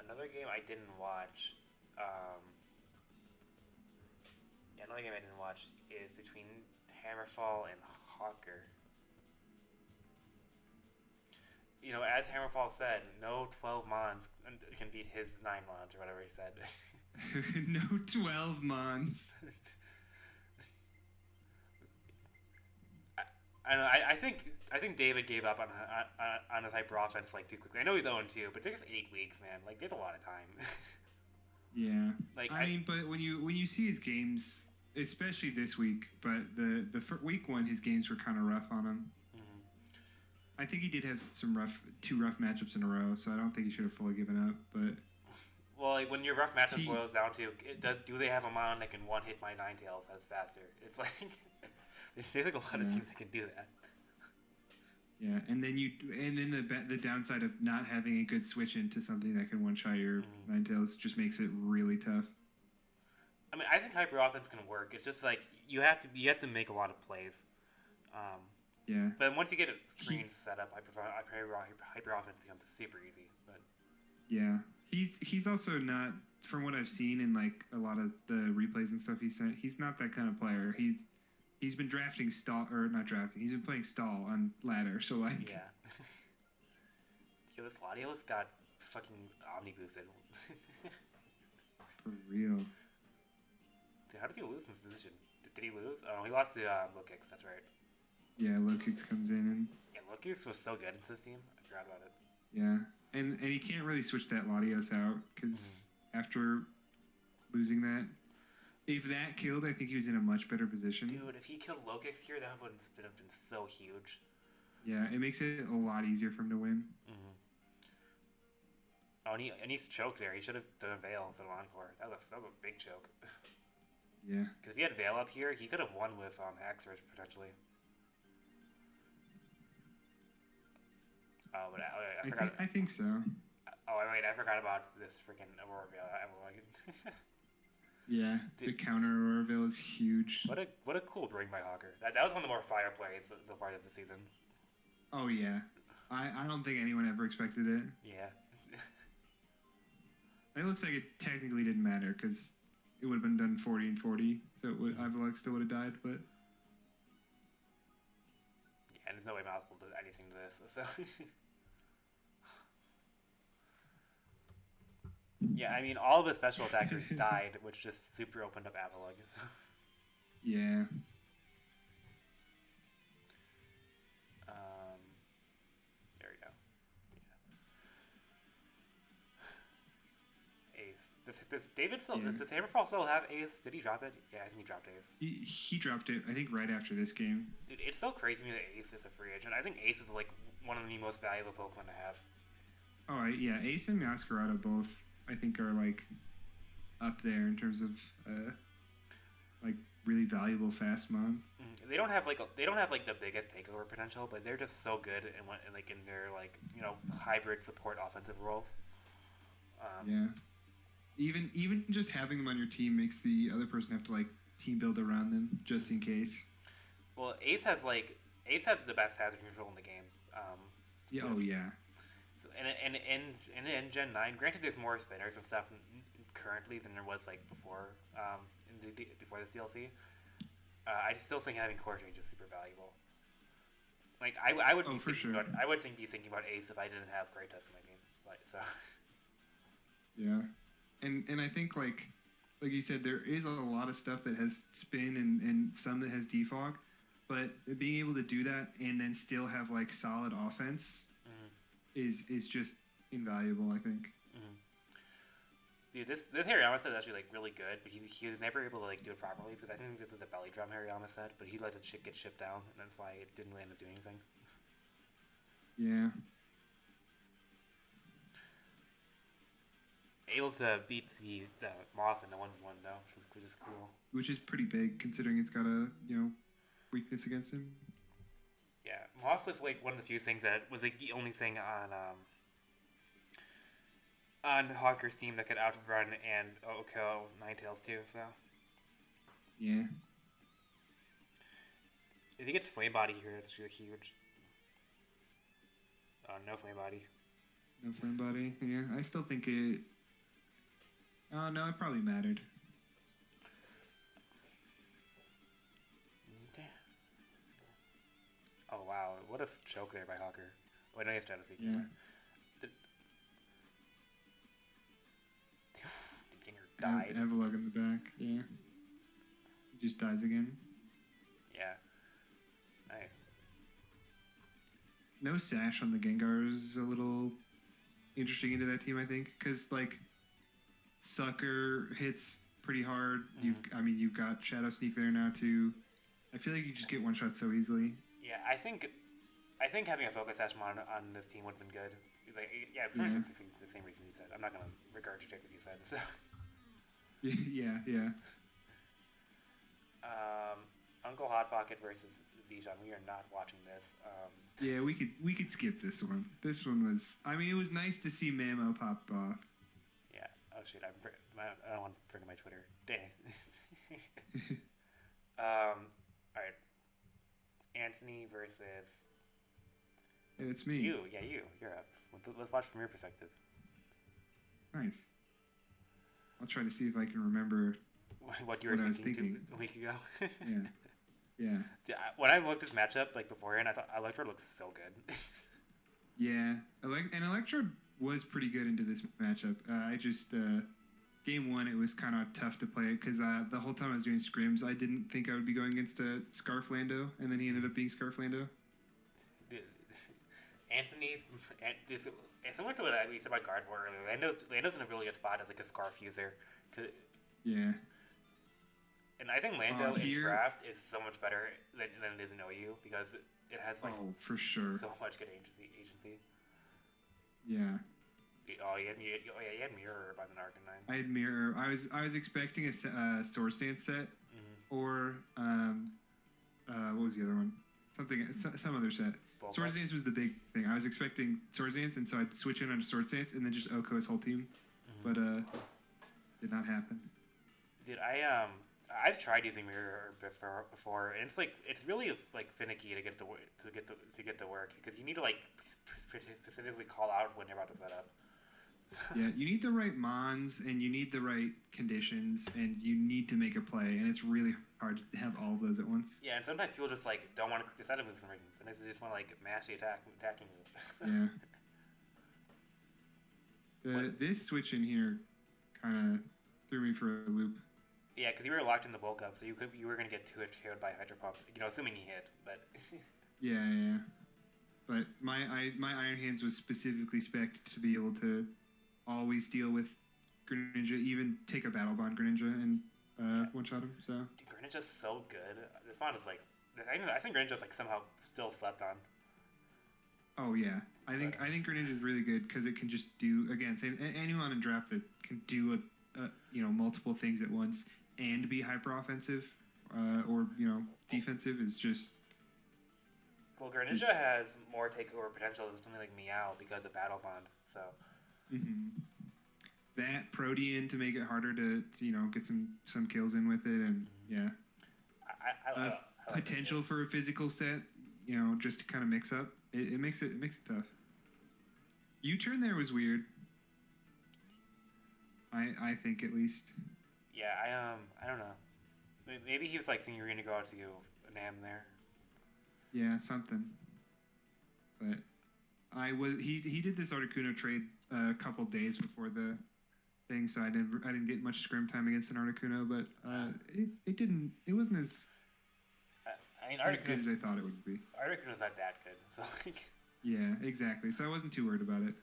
Another game I didn't watch. Another game I didn't watch is between Hammerfall and Hawker. As Hammerfall said, no 12 mons can beat his 9 mons, or whatever he said. No 12 mons. I think David gave up on his hyper offense like too quickly. I know he's 0-2, but there's 8 weeks, man. Like, there's a lot of time. Yeah. Like, I mean, but when you see his games, especially this week, but the week 1, his games were kind of rough on him. I think he did have two rough matchups in a row, so I don't think he should have fully given up. But well, like, when your rough matchup boils down to, do they have a mon that can one-hit my Ninetales that's faster? It's like there's like a lot of teams that can do that. Yeah, and then the downside of not having a good switch into something that can one-shot your Ninetales just makes it really tough. I mean, I think hyper offense can work. It's just like you have to make a lot of plays. Yeah. But once you get a screen set up, hyper offense becomes super easy. But yeah, he's also not, from what I've seen in like a lot of the replays and stuff he sent, he's not that kind of player. He's been drafting stall, or not drafting. He's been playing stall on ladder. So like. Yeah. Yo, this Latios got fucking omni boosted. For real. Dude, how did he lose in this position? Did he lose? Oh, he lost to Low Kicks. That's right. Yeah, Low Kicks comes in and. Yeah, Low Kicks was so good in this team. I forgot about it. Yeah, and he can't really switch that Latios out because after losing that, if that killed, I think he was in a much better position. Dude, if he killed Low Kicks here, that would have been so huge. Yeah, it makes it a lot easier for him to win. Oh, and he's choked there. He should have done Veil for the encore. That was a big choke. Yeah. Because if he had Veil up here, he could have won with Haxorus potentially. Oh, but I forgot. I think so. Oh, wait, I forgot about this freaking Aurora Veil. Yeah, the counter Aurora Veil is huge. What a cool bring by Hawker. That was one of the more fire plays so far this season. Oh yeah, I don't think anyone ever expected it. Yeah. It looks like it technically didn't matter because it would have been done 40 and 40, so Ivaloc still would have died. But yeah, and there's no way Mouse will do anything to this. So. Yeah, I mean, all of the special attackers died, which just super opened up Avalugg. So. Yeah. There we go. Yeah. Ace. Does David still? Yeah. Does Hammerfall still have Ace? Did he drop it? Yeah, I think he dropped Ace. He dropped it, I think, right after this game. Dude, it's so crazy to me that Ace is a free agent. I think Ace is like one of the most valuable Pokemon to have. Oh, yeah. Ace and Masquerado both, I think, are like up there in terms of like really valuable fast mons. They don't have like the biggest takeover potential, but they're just so good in their like hybrid support offensive roles. Yeah. Even just having them on your team makes the other person have to like team build around them just in case. Well, Ace has the best hazard control in the game. Yeah. Oh yeah. And in Gen 9, granted there's more spinners and stuff currently than there was like before before this DLC. I still think having core change is super valuable. Like I would be thinking about Ace if I didn't have Greytusk in my game. Like so. Yeah, and I think like you said, there is a lot of stuff that has spin and some that has defog, but being able to do that and then still have like solid offense is just invaluable, I think. Dude, this Hariyama set is actually like really good, but he was never able to like do it properly because I think this is a belly drum Hariyama set, but he let it get shipped down, and that's why it didn't really end up doing anything. Yeah. Able to beat the Moth in the 1-1 though, which is cool. Which is pretty big considering it's got a weakness against him. Yeah, Moth was like one of the few things that was like the only thing on Hawker's team that could outrun and OKL Ninetales too. So. Yeah. If he gets Flame Body here, that's huge. No Flame Body. No Flame Body. Yeah, I still think it. Oh no, it probably mattered. Oh wow, what a choke there by Hawker. Oh, no, he has Genesee. Yeah. Dinger died. Avalugg in the back, yeah. He just dies again. Yeah. Nice. No Sash on the Gengar is a little interesting into that team, I think, because like Sucker hits pretty hard. You've got Shadow Sneak there now too. I feel like you just get one shot so easily. Yeah, I think having a Focus Sash on this team would have been good. Like, yeah, pretty much the same reason you said. I'm not gonna regurgitate what you said. So. Yeah. Uncle Hot Pocket versus Zijan. We are not watching this. Yeah, we could skip this one. This one was. I mean, it was nice to see Mamo pop off. Yeah. Oh shit! I don't want to forget my Twitter. Dang. All right. Anthony versus. Yeah, it's me. You. You're up. Let's watch from your perspective. Nice. I'll try to see if I can remember what you were thinking a week ago. Yeah. When I looked at this matchup like beforehand, I thought Electrode looks so good. Yeah, and Electrode was pretty good into this matchup. I just game one it was kind of tough to play it because the whole time I was doing scrims, I didn't think I would be going against a Scarflando, and then he ended up being Scarflando. Anthony's similar to what we said about Gardevoir earlier. Lando's in a really good spot as like a Scarf user. Yeah. And I think Lando in draft is so much better than it is in OU because it has like for sure so much good agency. Yeah. Oh, you had Mirror by the Arcanine. I had Mirror. I was expecting a Swords Dance set, or what was the other one? Some other set. Swords Dance was the big thing. I was expecting Swords Dance, and so I'd switch in on Swords Dance, and then just OKO his whole team, but did not happen. Dude, I've tried using Mirror before, and it's really like finicky to get the work because you need to like specifically call out when you're about to set up. Yeah, you need the right mons, and you need the right conditions, and you need to make a play, and it's really hard to have all of those at once. Yeah, and sometimes people just like don't want to click the setup move for some reason. Sometimes they just want to like mash the attacking move. Yeah. This switch in here kind of threw me for a loop. Yeah, because you were locked in the bulk up, so you were gonna get 2 KO'd by Hydro Pump. Assuming he hit, but. Yeah. But my Iron Hands was specifically spec'd to be able to always deal with Greninja, even take a Battle Bond Greninja and one-shot him. So. Dude, Greninja's so good. This bond is like, I think Greninja's like somehow still slept on. Oh yeah, I think Greninja is really good because it can just do anyone in draft that can do multiple things at once and be hyper offensive or defensive is just. Well, Greninja has more takeover potential than something like Meow because of Battle Bond. So. That Protean to make it harder to get some kills in with it, and I potential for a physical set, just to kind of mix up. It makes it tough. U-turn there was weird. I think at least. Yeah, I don't know. Maybe he was like thinking you were gonna go out to Nam there. Yeah, something. But he did this Articuno trade a couple days before the thing, so I didn't get much scrim time against an Articuno, but it wasn't as good as I thought it would be. Articuno's not that good, so like. Yeah, exactly. So I wasn't too worried about it.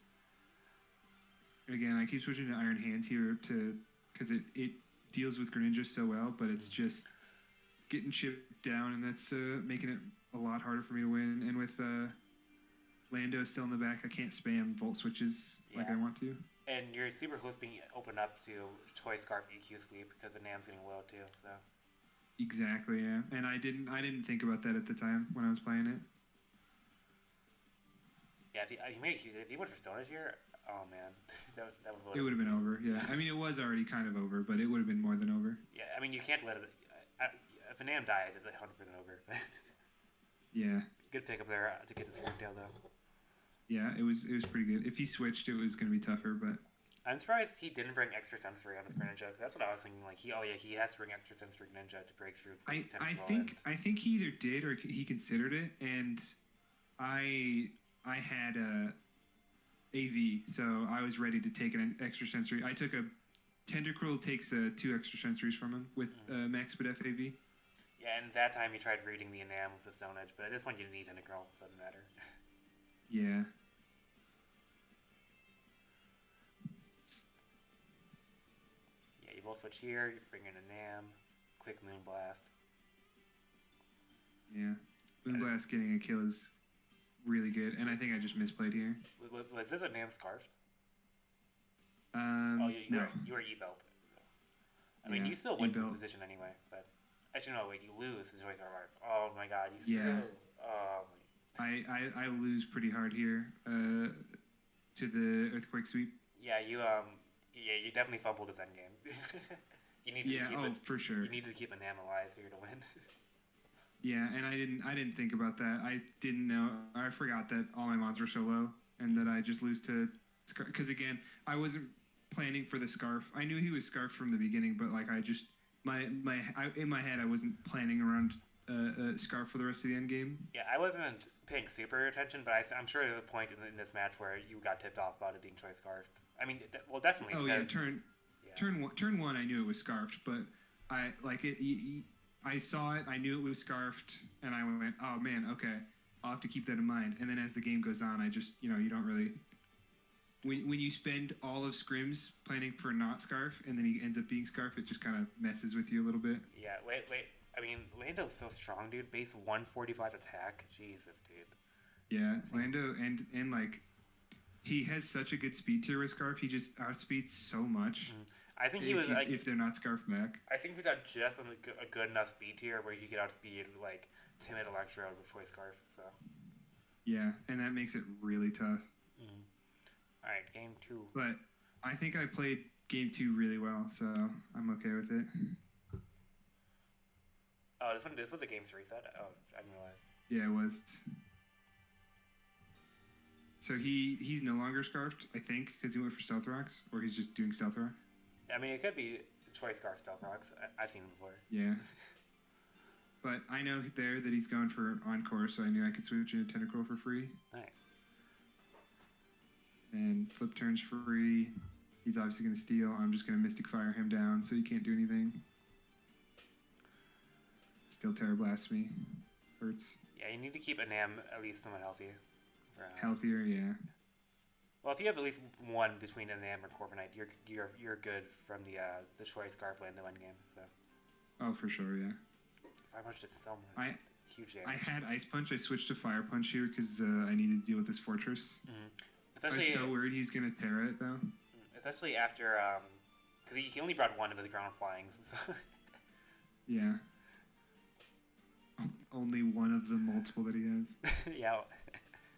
And again, I keep switching to Iron Hands here because it deals with Greninja so well, but it's just getting chipped down, and that's making it a lot harder for me to win. And with Lando still in the back, I can't spam Volt switches like I want to. And your super close being opened up to Choice Scarf EQ sweep because the Nam's getting low too. So. Exactly, yeah. And I didn't think about that at the time when I was playing it. Yeah, if he went for Stone Edge here, oh man, that was. It would have been over. Yeah, I mean it was already kind of over, but it would have been more than over. Yeah, I mean you can't let it. If a Nam dies, it's 100% over. Yeah. Good pickup there to get this Tail though. Yeah, it was pretty good. If he switched, it was going to be tougher, but. I'm surprised he didn't bring extra sensory on his Greninja. That's what I was thinking. Like he has to bring extra sensory Greninja to break through. I think he either did or he considered it, and I had a AV, so I was ready to take an extra sensory. I took a Tendricruel takes 2 extra sensories from him with Max Speed AV. Yeah, and that time he tried reading the Enam with the Stone Edge, but at this point you need Tendricruel, so it doesn't matter. Yeah. Yeah, you both switch here, you bring in a Nam, quick Moonblast. Yeah. Moonblast getting a kill is really good, and I think I just misplayed here. Was this a Nam Scarf? No. You were E-Belt. I mean, you still win the position anyway, but actually, no, wait, you lose the Joy Scarf. Oh my god, you still. Yeah. Oh my. I lose pretty hard here to the Earthquake Sweep. Yeah, you definitely fumbled this endgame. You need to for sure. You need to keep a Nam alive for you to win. Yeah, and I didn't think about that. I didn't know. I forgot that all my mons were so low, and that I just lose to Scarf. Because again, I wasn't planning for the Scarf. I knew he was Scarf from the beginning, but like I just in my head I wasn't planning around Scarf for the rest of the end game. Yeah, I wasn't paying super attention, but I'm sure there's a point in this match where you got tipped off about it being Choice Scarfed. I mean, definitely. Oh yeah, turn one, I knew it was Scarfed, but I like it. I saw it, I knew it was Scarfed, and I went, oh man, okay, I'll have to keep that in mind. And then as the game goes on, I just, you don't really. When you spend all of scrims planning for not Scarf, and then he ends up being Scarf, it just kind of messes with you a little bit. Yeah, wait. I mean, Lando's so strong, dude. Base 145 attack. Jesus, dude. Yeah, Lando and like, he has such a good speed tier with Scarf. He just outspeeds so much. I think he was like, if they're not Scarf back. I think he's at just a good enough speed tier where he could outspeed like Timid, Electro with Choice Scarf. So. Yeah, and that makes it really tough. All right, game 2. But I think I played game 2 really well, so I'm okay with it. Oh, this was a game 3 set. Oh, I didn't realize. Yeah, it was. So he's no longer Scarfed, I think, because he went for Stealth Rocks, or he's just doing Stealth Rocks. I mean, it could be Choice Scarf Stealth Rocks. I've seen them before. Yeah. But I know there that he's going for Encore, so I knew I could switch into Tentacruel for free. Nice. And Flip Turn's free. He's obviously going to steal. I'm just going to Mystic Fire him down, so he can't do anything. Still Terra Blasts me. Hurts. Yeah, you need to keep a Nam at least somewhat healthy. Healthier, yeah. Well, if you have at least one between a Nam or Corviknight, you're good from the Choice Scarf Lando endgame. So. Oh, for sure, yeah. Fire Punch did so much. Huge damage. I had Ice Punch. I switched to Fire Punch here because I needed to deal with this Fortress. Especially, I was so worried he's going to Terra it, though. Especially after, because he only brought one of his ground flyings. So. Yeah. Only one of the multiple that he has. Yeah.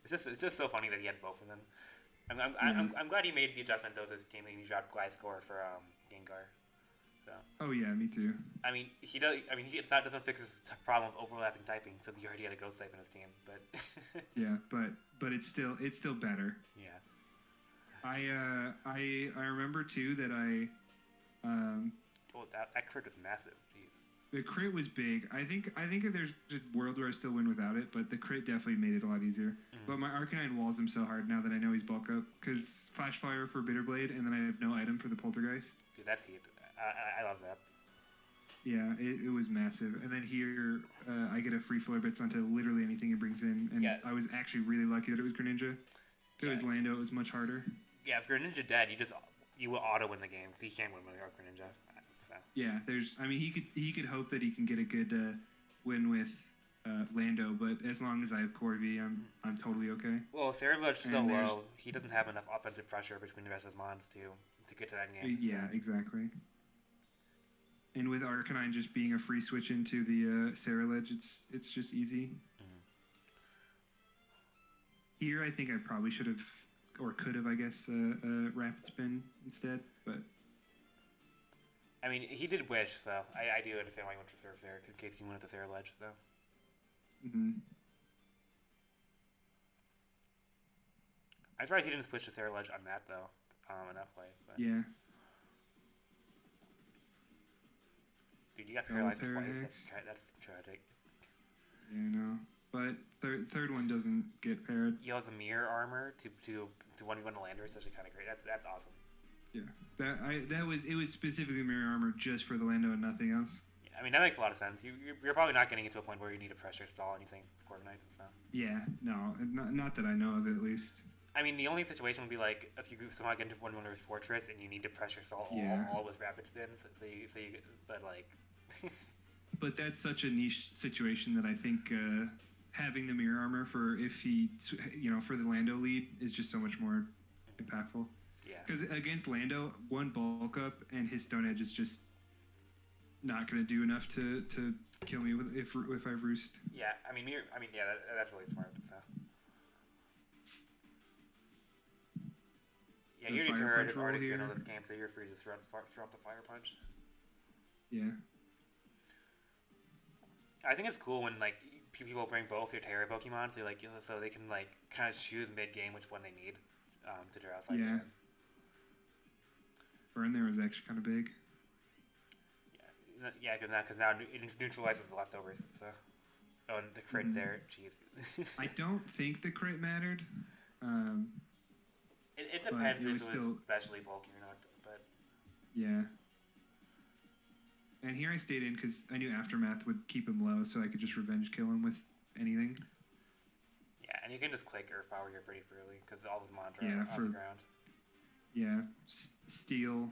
It's just so funny that he had both of them. I'm glad he made the adjustment though this game and he dropped Gliscor for Gengar. So. Oh yeah, me too. I mean he does. I mean it doesn't fix his problem of overlapping typing since he already had a Ghost type in his team. But. Yeah, but it's still better. Yeah. I remember too that Oh, that crit was massive. Jeez. The crit was big. I think if there's a world where I still win without it, but the crit definitely made it a lot easier. But my Arcanine walls him so hard now that I know he's bulk up, because Flash Fire for Bitterblade, and then I have no item for the Poltergeist. Dude, that's heat. I love that. Yeah, it was massive. And then here, I get a free Flare Bits onto literally anything it brings in, and I was actually really lucky that it was Greninja. If it was Lando, it was much harder. Yeah, if Greninja dead, you will auto win the game, because he can't win with Greninja. So. Yeah, he could hope that he can get a good win with Lando, but as long as I have Corvi, I'm totally okay. Well, Cerevel's so low, he doesn't have enough offensive pressure between the rest of his mons to get to that game. Yeah, exactly. And with Arcanine just being a free switch into the Cereledge, it's just easy. Here, I think I probably should have, or could have, I guess, Rapid Spin instead, but... I mean, he did Wish, so I do understand why he went to Surf there, in case he went at the Cereledge, so... I'm surprised he didn't switch to Cereledge on that, though, on that play. But. Yeah. Dude, you got paralyzed twice. That's tragic. Yeah, I know. But third one doesn't get parried. He has a mirror armor to 1v1 Lander is actually kind of great. That's awesome. Yeah, it was specifically mirror armor just for the Lando and nothing else. Yeah, I mean that makes a lot of sense. You're probably not getting into a point where you need to pressure stall anything for Corviknight and stuff. Yeah, no, not that I know of at least. I mean, the only situation would be like if you somehow get into one of his fortress and you need to pressure stall all with rapid spins. So you but like. But that's such a niche situation that I think having the mirror armor for if he, for the Lando lead is just so much more impactful. Yeah. Because against Lando, one bulk up and his Stone Edge is just not going to do enough to kill me if I roost. Yeah, that's really smart. So. Yeah, you already heard this game, so you're free to throw off the Fire Punch. Yeah. I think it's cool when like people bring both their Terra Pokemon, so they can like kind of choose mid game which one they need to draw. Yeah. Burn there was actually kind of big. Yeah, because now it neutralizes the leftovers. So, and the crit there, jeez. I don't think the crit mattered. It depends if it was especially bulky or not, but. Yeah. And here I stayed in because I knew Aftermath would keep him low, so I could just revenge kill him with anything. Yeah, and you can just click Earth Power here pretty freely because all his mons are on the ground. Yeah, Steel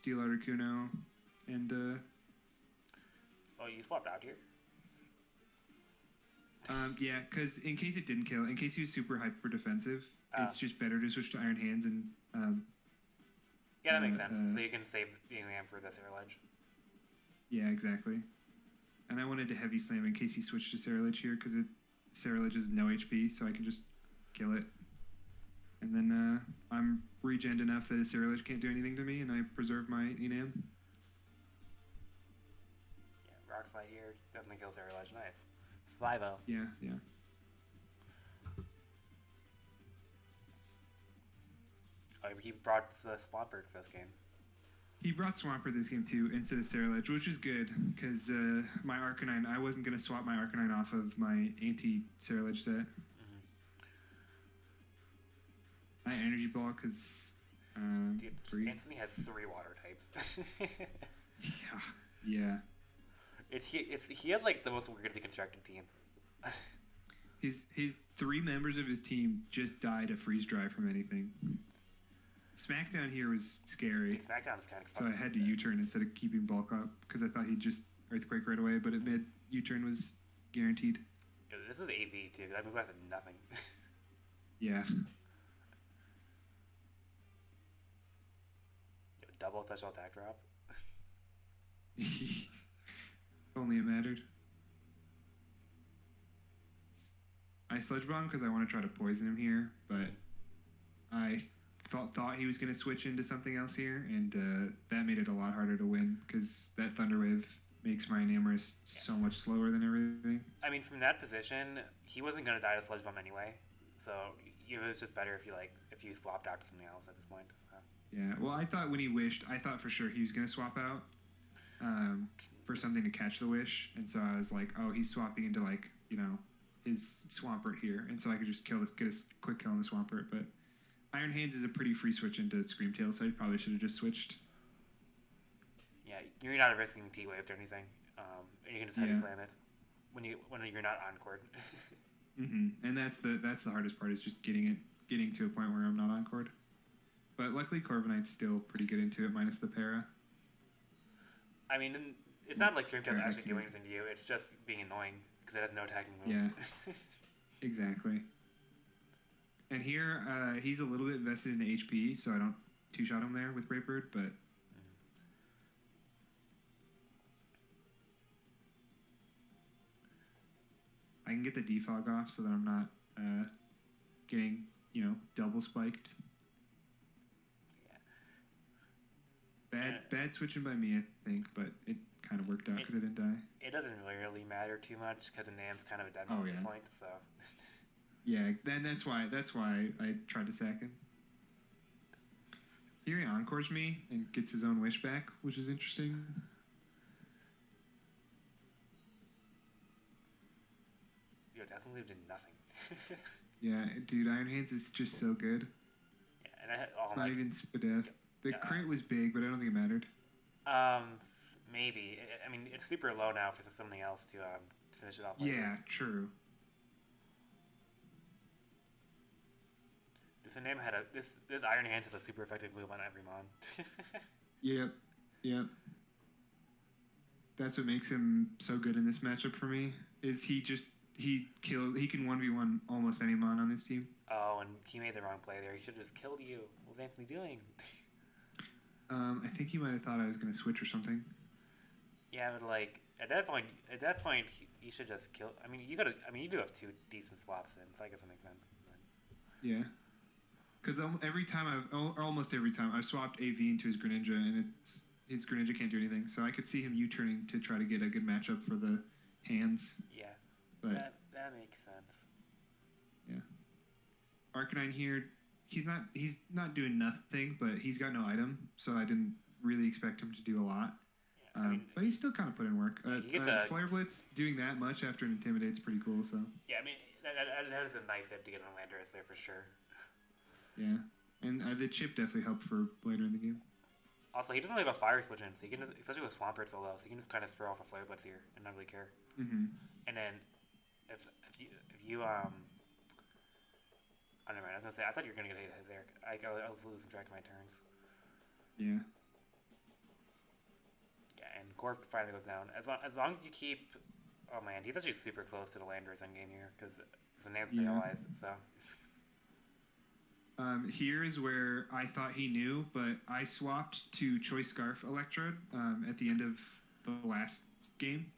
Articuno, and Oh, you swapped out here? Yeah, because in case it didn't kill, in case he was super hyper defensive, it's just better to switch to Iron Hands and. Yeah, that makes sense. So you can save the Enam for the Ceruledge. Yeah, exactly. And I wanted to heavy slam in case he switched to Ceruledge here, because Ceruledge is no HP, so I can just kill it. And then I'm regened enough that his Ceruledge can't do anything to me, and I preserve my Enam. Yeah, Rock Slide here definitely kills Ceruledge. Nice. 5-0. Yeah, yeah. Oh, he brought the Swampert for this game. He brought Swampert this game too instead of Ceruledge, which is good because my Arcanine, I wasn't going to swap my Arcanine off of my anti-Ceruledge set. Mm-hmm. I Energy Ball because... Dude, Anthony has 3 water types. Yeah. He has like the most weirdly constructed team. His 3 members of his team just died a freeze drive from anything. Smackdown here was scary. Dude, Smackdown is kind of so I had to U-turn instead of keeping bulk up because I thought he'd just Earthquake right away, but it made U-turn was guaranteed. Yeah, this is AV too, because I moved past nothing. Yeah. Double special attack drop. If only it mattered. I Sludge Bomb because I want to try to poison him here, but I thought he was going to switch into something else here, and that made it a lot harder to win because that Thunder Wave makes my Enamorus so much slower than everything. I mean, from that position, he wasn't going to die to Sludge Bomb anyway, so it was just better if you swapped out to something else at this point. So. Yeah, well, I thought when he wished, I thought for sure he was going to swap out for something to catch the wish, and so I was like, oh, he's swapping into, like, you know, his Swampert here, and so I could just get a quick kill on the Swampert, but Iron Hands is a pretty free switch into Screamtail, so I probably should have just switched. Yeah, you're not risking T-Waved or anything, and you can just heavy slam it when you're not on court. And that's the hardest part, is just getting to a point where I'm not on court. But luckily Corviknight's still pretty good into it, minus the para. I mean, it's not like Screamtail's actually doing anything to you, it's just being annoying, because it has no attacking moves. Yeah, exactly. And here, he's a little bit invested in HP, so I don't two-shot him there with Brave-Bird, but... I can get the defog off so that I'm not getting, double spiked. Bad switching by me, I think, but it kind of worked out because I didn't die. It doesn't really matter too much because the Nam's kind of a dead at this point, so... Yeah, then that's why I tried to sack him. Here he encores me and gets his own wish back, which is interesting. Yo, definitely did nothing. Yeah, dude, Iron Hands is just so good. Yeah, and it's not even Spadef. The crit was big, but I don't think it mattered. Maybe. I mean, it's super low now for something else to finish it off. Yeah, true. This name had this Iron Hands is a super effective move on every mon. Yep. That's what makes him so good in this matchup for me. Is he can 1v1 almost any mon on his team. Oh, and he made the wrong play there. He should have just killed you. What was Anthony doing? I think he might have thought I was going to switch or something. Yeah, but like at that point, he should just kill. I mean, you do have 2 decent swaps in, so I guess it makes sense. But. Yeah. Because almost every time, I've swapped AV into his Greninja, and his Greninja can't do anything. So I could see him U-turning to try to get a good matchup for the hands. Yeah, but that makes sense. Yeah. Arcanine here, he's not doing nothing, but he's got no item, so I didn't really expect him to do a lot. Yeah, but he's still kind of put in work. Flare Blitz doing that much after an Intimidate's pretty cool. So yeah, I mean that is a nice hit to get on Landorus there for sure. Yeah, and the chip definitely helped for later in the game. Also, he doesn't really have a fire switch in, so he can just, especially with Swampert so low, so he can just kind of throw off a Flare Blitz here and not really care. And then if you I don't know, I was gonna say I thought you were gonna get hit there. I was losing track of my turns. Yeah. Yeah, and Corv finally goes down. As long as you keep, oh man, he's actually super close to the Landorus endgame here because the Nam's paralyzed. So. Here's where I thought he knew, but I swapped to Choice Scarf Electrode at the end of the last game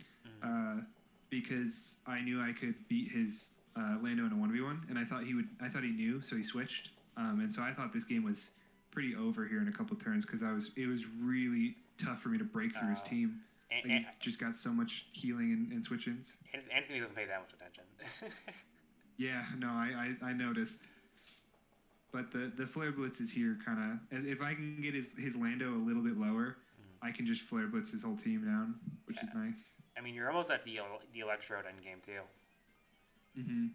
because I knew I could beat his Lando in a 1v1, and I thought he knew, so he switched. And so I thought this game was pretty over here in a couple turns because it was really tough for me to break through his team. He's just got so much healing and switch-ins. Anthony doesn't pay that much attention. Yeah, no, I noticed. But the Flare Blitz is here kind of... If I can get his Lando a little bit lower, I can just Flare Blitz his whole team down, which is nice. I mean, you're almost at the Electrode endgame, too. Mm-hmm.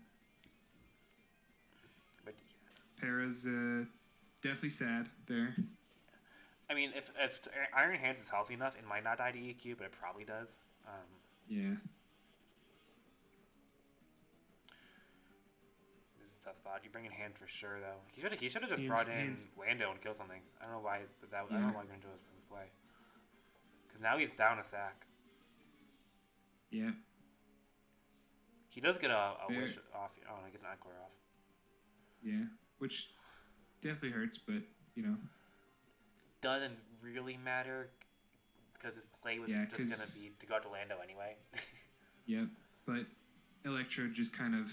But Para's definitely sad there. I mean, if Iron Hands is healthy enough, it might not die to EQ, but it probably does. Yeah. This is a tough spot. You bring in Hand for sure, though. He should have just brought in Lando and killed something. I don't know why I don't know why you're gonna do this play. Because now he's down a sack. Yeah. He does get a wish off. Oh, and he gets an encore off. Yeah, which definitely hurts, but doesn't really matter because his play was just gonna be to go to Lando anyway. Yep, but Electrode just kind of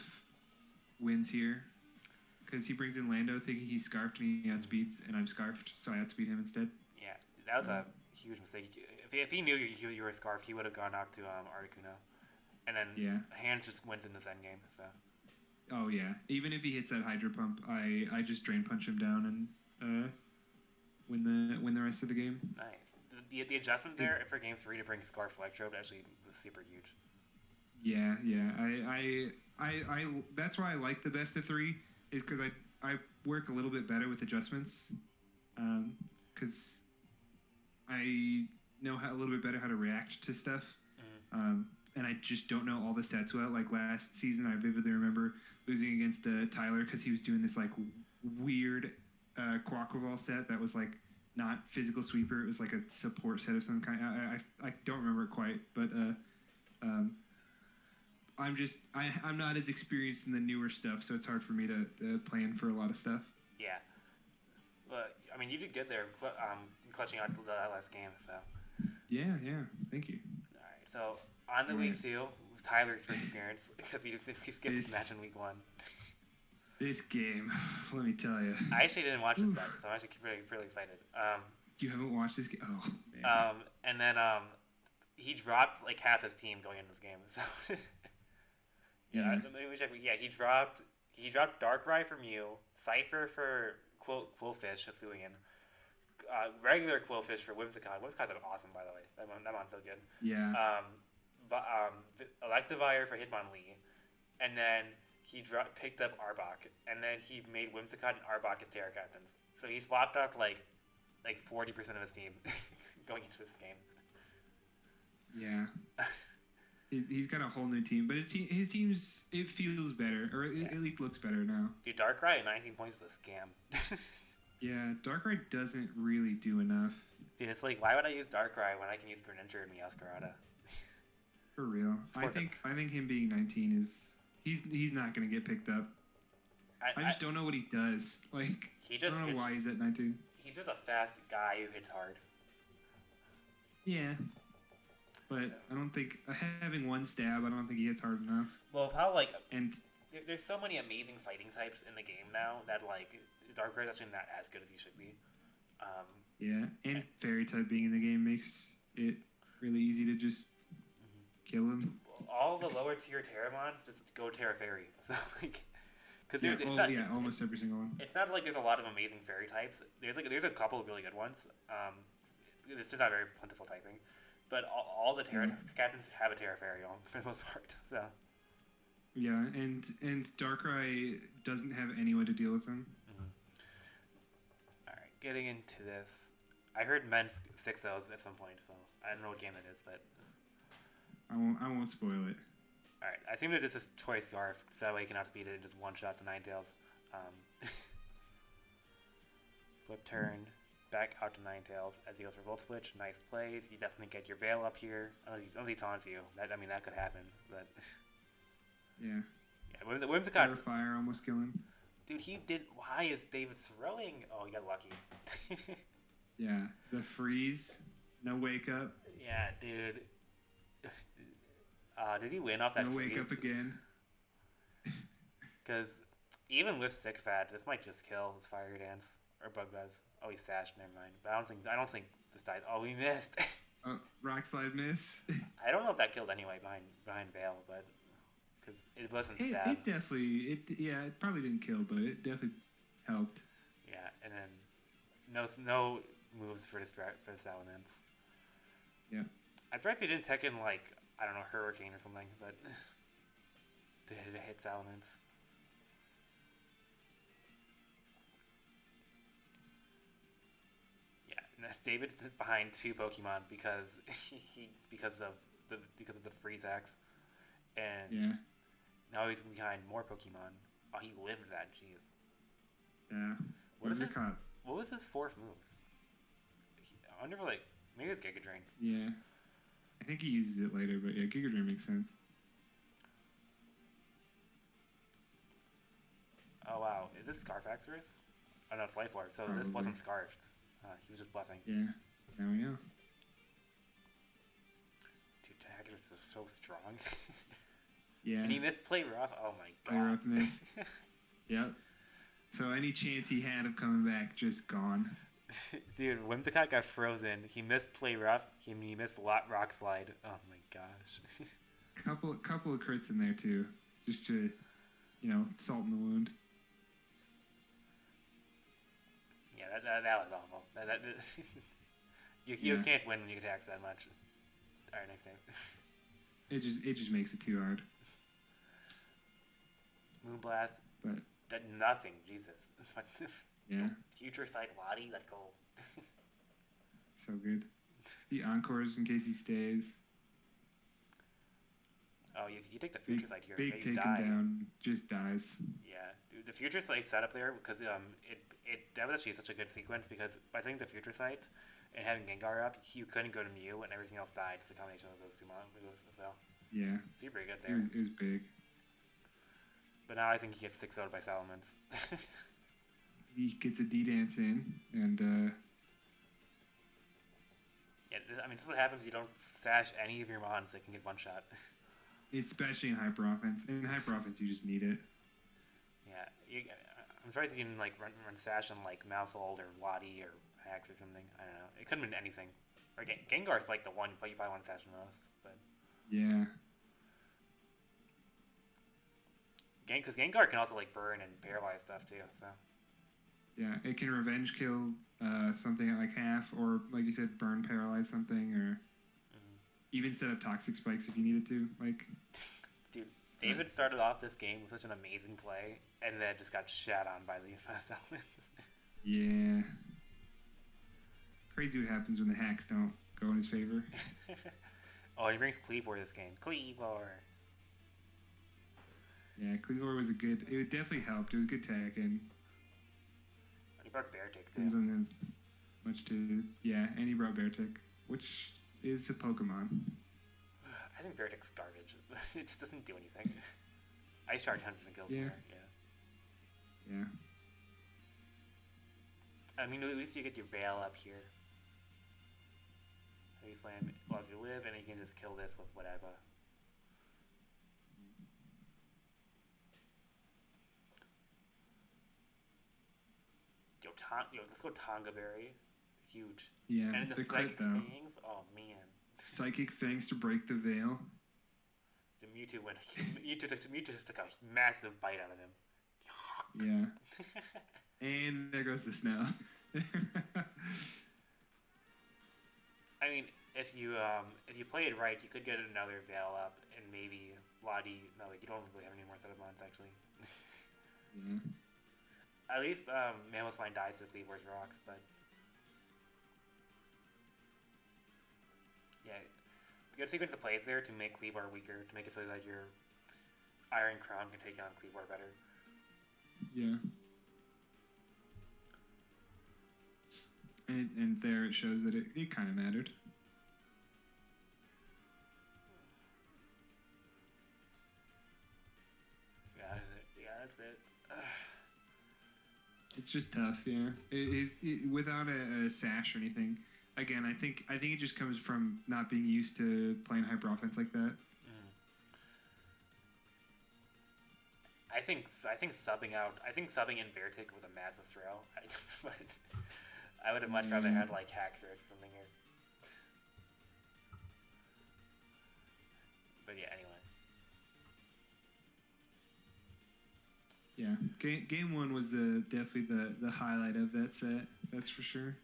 wins here because he brings in Lando thinking he scarfed me outspeeds, and I'm scarfed, so I outspeed him instead. Yeah, that was a huge mistake. If he knew you were scarfed, he would have gone out to Articuno, and then Hands just wins in this endgame. So. Oh yeah, even if he hits that Hydro Pump, I just Drain Punch him down and win the rest of the game. Nice. The adjustment there for game 3 to bring Scarf Electrode actually was super huge. Yeah. I that's why I like the best of 3 is because I work a little bit better with adjustments, because I know a little bit better how to react to stuff. And I just don't know all the sets well. Like last season, I vividly remember losing against Tyler because he was doing this like weird Quaquaval set that was like not physical sweeper. It was like a support set of some kind. I don't remember it quite, but I'm not as experienced in the newer stuff, so it's hard for me to plan for a lot of stuff. Yeah, but I mean, you did good there, clutching out the last game. So yeah, thank you. All right, so. On the week 2, Tyler's first appearance, because we skipped this match in week 1. This game, let me tell you. I actually didn't watch this set, so I'm actually really excited. You haven't watched this game? Oh, man. And then he dropped like half his team going into this game. So let me check. Yeah, he dropped Darkrai for Mew, Cypher for Quillfish, Hisuian, regular Quillfish for Whimsicott. Whimsicott's awesome, by the way. That one's so good. Yeah. Electivire for Hitmonlee, and then he picked up Arbok, and then he made Whimsicott and Arbok his Terra captains. So he swapped out like 40% of his team going into this game. Yeah. He's got a whole new team, but his team's it feels better, or at least looks better now. Dude, Darkrai at 19 points is a scam. Yeah, Darkrai doesn't really do enough. Dude, it's like, why would I use Darkrai when I can use Greninja and Meowscarada? For real. I think him being 19 is he's not gonna get picked up. I just don't know what he does. Like I don't know why he's at 19. He's just a fast guy who hits hard. Yeah. But I don't think having one stab, I don't think he hits hard enough. Well, there's so many amazing fighting types in the game now that like Darkrai's actually not as good as he should be. Yeah, and Fairy type being in the game makes it really easy to just kill him. All the lower tier Terramons just go Terra Fairy. So like, almost every single one. It's not like there's a lot of amazing fairy types. There's a couple of really good ones. It's just not very plentiful typing. But all the Terra captains have a Terra Fairy on for the most part. So. Yeah, and Darkrai doesn't have anyone to deal with him. All right, getting into this. I heard men 6-0s at some point, so I don't know what game it is, but I won't spoil it. All right, I assume that this is Choice Scarf, so that way you can outspeed it and just one-shot the Ninetales. Flip turn, back out to Ninetales as he goes for Volt Switch. Nice plays. You definitely get your Veil up here. Unless he taunts you. That could happen, but... Yeah. Yeah, Whimsicott... Fire almost killing. Dude, he did. Why is David throwing? Oh, he got lucky. Yeah, the freeze, no wake up. Yeah, dude. Did he win off that no freeze? wake up again. Because even with Sick Fat, this might just kill his Fire Dance or Bug Buzz. Oh, he sashed. Never mind. But I don't think this died. Oh, he missed. Rock slide miss. I don't know if that killed anyway behind Veil, but because it wasn't stab. It definitely. It probably didn't kill, but it definitely helped. Yeah, and then no moves for this Salamence. Yeah. I thought if he didn't tech in like I don't know Hurricane or something, but to hit Salamence. Yeah, and David's behind 2 Pokemon because because of the Freeze Axe, and now he's behind more Pokemon. Oh, he lived that. Jeez. Yeah. What was his 4th move? I wonder if maybe it's Giga Drain. Yeah. I think he uses it later, but yeah, Giga Drain makes sense. Oh wow, is this Scarfaxorus? Oh no, it's Life Orb, so Probably. This wasn't Scarfed. He was just bluffing. Yeah, now we know. Dude, Haggard's is so strong. Yeah. And he missed Play Rough. Oh my god. Play Rough miss. Yep. So any chance he had of coming back, just gone. Dude, Whimsicott got frozen. He missed Play Rough. He missed Rock Slide. Oh my gosh. couple of crits in there too, just to, salt in the wound. Yeah, that was awful. You can't win when you get taxed that much. All right, next time. It just makes it too hard. Moonblast. But that nothing. Jesus. yeah. Future Sight Lottie. Let's go. So good. The encores in case he stays. Oh, you take the Future Sight here. Big take him down. Just dies. Yeah, dude, the Future Sight setup there because that was actually such a good sequence because by setting the Future Sight and having Gengar up, you couldn't go to Mew and everything else died. It's the combination of those 2 moves. So yeah, super good there. It was big. But now I think he gets 6-0'd by Salamence. He gets a D-Dance in, and yeah, this is what happens if you don't sash any of your mons that can get one shot. Especially in Hyper Offense. In Hyper Offense, you just need it. Yeah, I'm surprised you can run sash on Mousehold or Lottie or Hax or something. I don't know. It could have been anything. Or Gengar's the one you probably want to sash the most, but yeah. Because Gengar can also burn and paralyze stuff too. So yeah, it can revenge kill something at half, or like you said, burn, paralyze something, or even set up toxic spikes if you needed to. Dude, David started off this game with such an amazing play, and then just got shat on by these fast elements. Yeah. Crazy what happens when the hacks don't go in his favor. Oh, he brings Cleavor this game. Cleavor. Yeah, Cleavor was it definitely helped. It was a good tag, and he brought Beartick too. He doesn't have much to, and he brought Beartick, which is a Pokemon. I think Beartick's garbage. It just doesn't do anything. Ice Shard 100% kills more, yeah. I mean, at least you get your Veil up here. Heavy Slam allows you to live, and you can just kill this with whatever. Let's go Tonga Berry. Huge. Yeah, and the Psychic Fangs. Oh, man. Psychic Fangs to break the veil. The Mewtwo went. Mewtwo just took a massive bite out of Yeah. him. And there goes the snow. I mean, if you play it right, you could get another Veil up, and maybe Lottie. No, you don't really have any more setup mons actually. Yeah. At least Mammoth's dies with Cleavor's rocks, but yeah, good sequence of plays there to make Cleavor weaker, to make it so that your Iron Crown can take on Cleavor better. Yeah. And there it shows that it kind of mattered. Yeah, that's it. It's just tough, yeah. Without a sash or anything. Again, I think it just comes from not being used to playing hyper offense like that. I think subbing in bear tick was a massive throw. But I would have much rather had like hack throws or something here. But yeah, anyway. Yeah, game one was definitely the highlight of that set. That's for sure.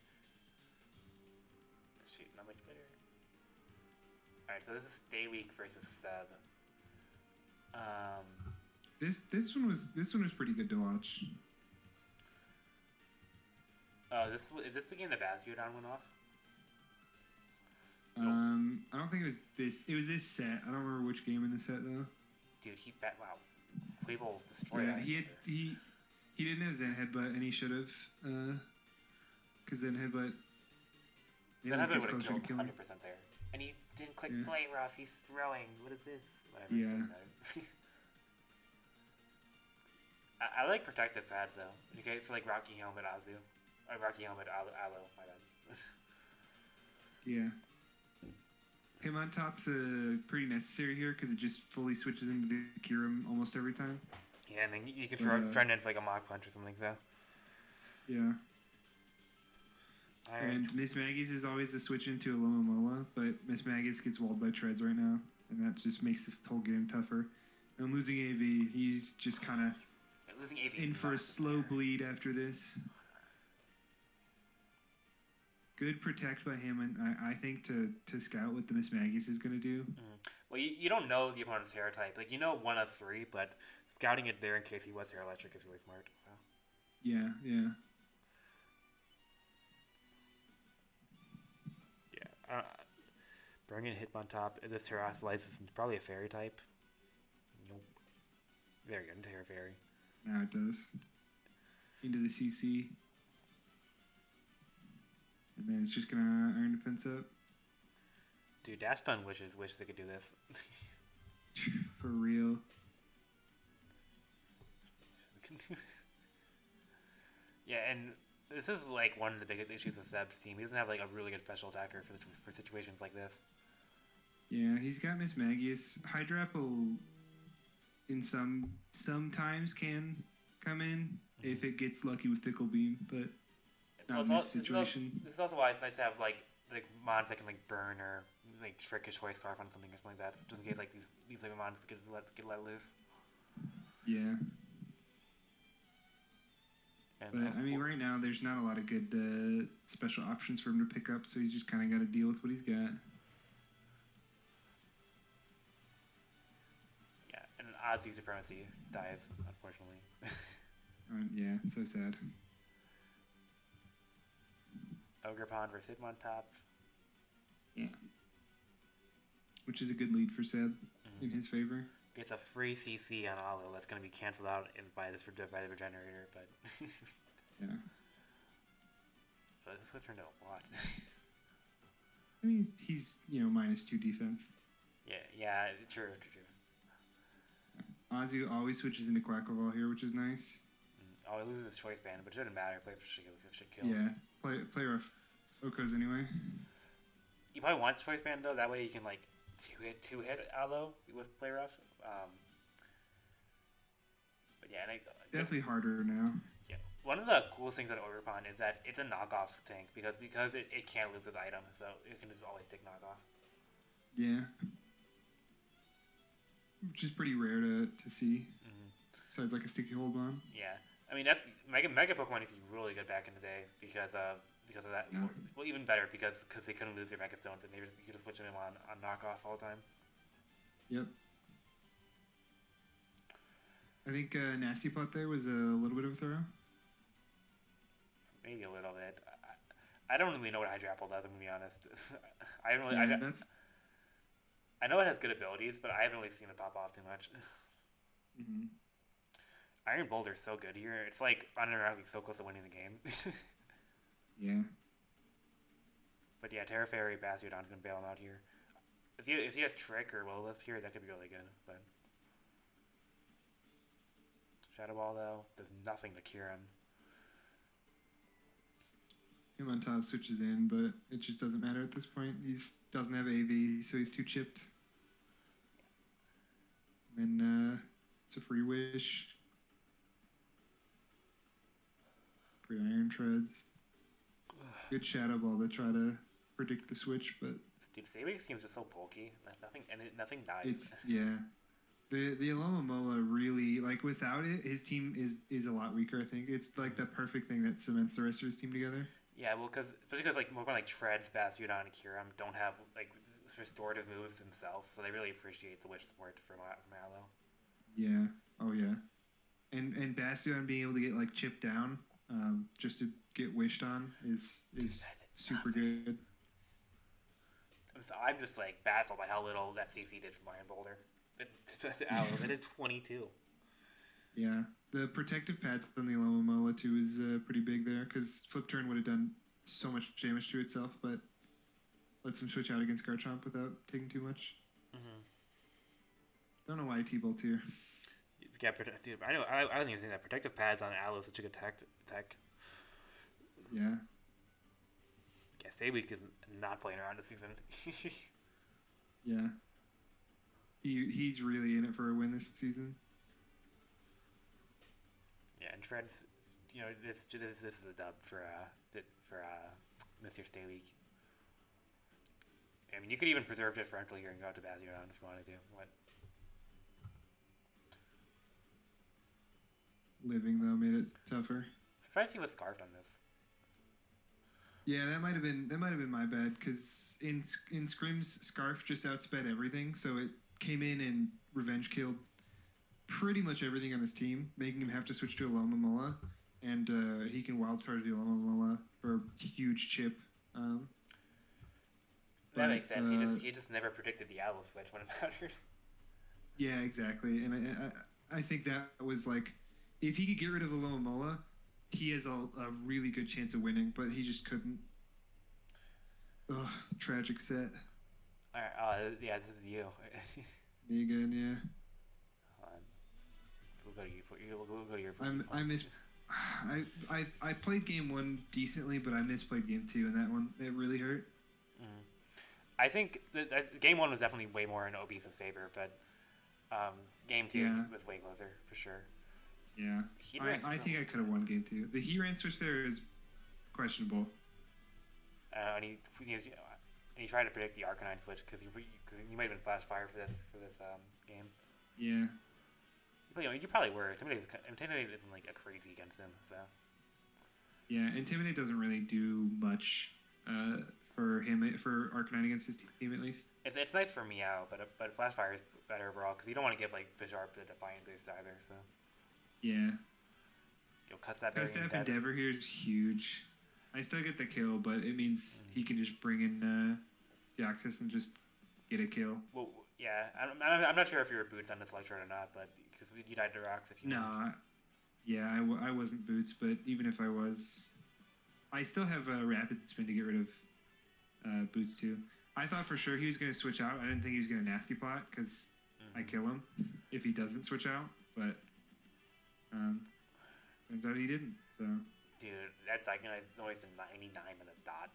Shoot, not much better. All right, so this is Day Week versus Seb. This one was pretty good to watch. Oh, is this the game that Bastion went off? I don't think it was this. It was this set. I don't remember which game in the set though. Dude, wow. Quavo destroyed. Yeah, he didn't have Zen headbutt, and he should have. Because Zen headbutt. Zen headbutt would have killed 100% there, and he didn't click play rough. He's throwing. What is this? Whatever. Yeah. I like protective pads though. Okay, it's like Rocky Helmet Azu. Rocky Helmet Aloe, my bad. Yeah. Him on top's pretty necessary here because it just fully switches into the Kirim almost every time. Yeah, and then you can throw it into like a mock punch or something like that. Yeah. Right. And Miss Maggie's is always the switch into a Loma Moa, but Miss Maggie's gets walled by treads right now, and that just makes this whole game tougher. And losing AV, he's just kind of in for a slow bleed after this. Good protect by him, and I think to scout what the Miss Maggie's is going to do. Well, you don't know the opponent's hair type. Like, you know one of three, but scouting it there in case he was hair electric is really smart. So. Yeah. Yeah. Bringing Hitmontop, this Terrasilize is probably a fairy type. Nope. Very good into Hair Fairy. Now it does. Into the CC. And then it's just going to Iron Defense up. Dude, Dash Pun wish they could do this. For real. Yeah, and this is like one of the biggest issues with Seb's team. He doesn't have like a really good special attacker for situations like this. Yeah, he's got Miss Maggie's. Hydrapple in sometimes can come in if it gets lucky with Fickle Beam, but not in this situation. This is also why it's nice to have like mods that can like burn or like trick a choice scarf on something or something like that, just in case like these like mods get let loose. Yeah. But I mean, right now there's not a lot of good special options for him to pick up, so he's just kind of got to deal with what he's got. Yeah, and Azu Supremacy dies, unfortunately. Yeah, so sad. Ogre Pond versus Hitmontop. Yeah. Which is a good lead for Seb in his favor. Gets a free CC on Alo that's going to be canceled out by the Regenerator, but... Yeah. But this would turn out a lot. I mean, he's -2 defense. Yeah, true. Azu always switches into Quackleval here, which is nice. Oh, he loses his choice band, but it shouldn't matter. Play for should kill. Yeah, play rough Okos anyway. You probably want choice band though. That way you can like two hit Alo with play rough. But yeah, and definitely harder now. Yeah, one of the coolest things about Overpond is that it's a knockoff tank because it can't lose its item, so it can just always take knockoff. Yeah, which is pretty rare to see. Besides like a sticky hold on. Yeah, I mean that's Mega Pokemon used to be really good back in the day because of that. Yeah. Well, even better because they couldn't lose their Mega Stones and you could just switch them on knockoff all the time. Yep. I think Nasty Pot there was a little bit of a throw. Maybe a little bit. I don't really know what Hydrapple does. I'm gonna be honest. I don't really. I know it has good abilities, but I haven't really seen it pop off too much. Iron Boulder's so good here. It's like unironically so close to winning the game. Yeah. But yeah, Terra Fairy Bastiodon's gonna bail him out here. If he has Trick or Will Lisp here, that could be really good. But Shadow Ball though does nothing to cure him. him on top switches in, but it just doesn't matter at this point. He doesn't have AV, so he's too chipped. And it's a free wish. Free Iron Treads. Good Shadow Ball to try to predict the switch, but... Dude, Staybase seems just so bulky. Nothing dies. It's, yeah. The Alomomola really, like, without it, his team is a lot weaker, I think. It's, like, the perfect thing that cements the rest of his team together. Yeah, well, especially because, like, more like Treads, Bastiodon, and Kyurem don't have, like, restorative moves themselves, so they really appreciate the wish support from Aloe. Yeah. Oh, yeah. And Bastiodon being able to get, like, chipped down just to get wished on is super good. So I'm just, like, baffled by how little that CC did for Iron Boulder. Aloe, that did 22. Yeah. The protective pads on the Alomomola, too, is pretty big there, because Flip Turn would have done so much damage to itself, but lets him switch out against Garchomp without taking too much. Mm-hmm. Don't know why T-Bolt here. Yeah, dude, I know. I don't even think that protective pads on Aloe is such a good tech. Yeah. Yeah, Stayweek is not playing around this season. Yeah. He's really in it for a win this season. Yeah, and Treads, you know, this is a dub for Mr. Stayweek. I mean, you could even preserve differential here and go out to Bastiodon if you wanted to. What? Living though made it tougher. I tried to see what's scarfed on this. Yeah, that might have been my bad, because in scrims, Scarf just outsped everything, so it came in and revenge killed pretty much everything on his team, making him have to switch to Alomomola, and he can wild card the Alomomola for a huge chip. That makes sense. He just never predicted the Aloe switch when it mattered. Yeah, exactly, and I think that was like, if he could get rid of Alomomola, he has a really good chance of winning, but he just couldn't. Ugh, tragic set. Alright, yeah, this is you. Me again, yeah. We'll go to your I played game 1 decently, but I misplayed game 2, and that one, it really hurt. Mm-hmm. I think game 1 was definitely way more in Obese's favor, but game 2 was way closer, for sure. Yeah, I think I could have won game 2. The Heatran switch there is questionable. And he tried to predict the Arcanine switch because you might have been flash fire for this game. Yeah. But, you probably were. Intimidate isn't like a crazy against him, so. Yeah, Intimidate doesn't really do much for Arcanine against his team at least. It's nice for Meow, but flash fire is better overall because you don't want to give like Bisharp the Defiant boost either, so. Yeah. You'll cut that Custap Endeavor here is huge. I still get the kill, but it means he can just bring in Deoxys and just get a kill. Well, yeah, I'm not sure if you're boots on this Electrode or not, but because you died to rocks if you. No, yeah, I wasn't boots, but even if I was, I still have a rapid spin to get rid of boots too. I thought for sure he was going to switch out. I didn't think he was going to nasty plot because I kill him if he doesn't switch out, but. Turns out he didn't, so. Dude, that's like always a 99 and a dot.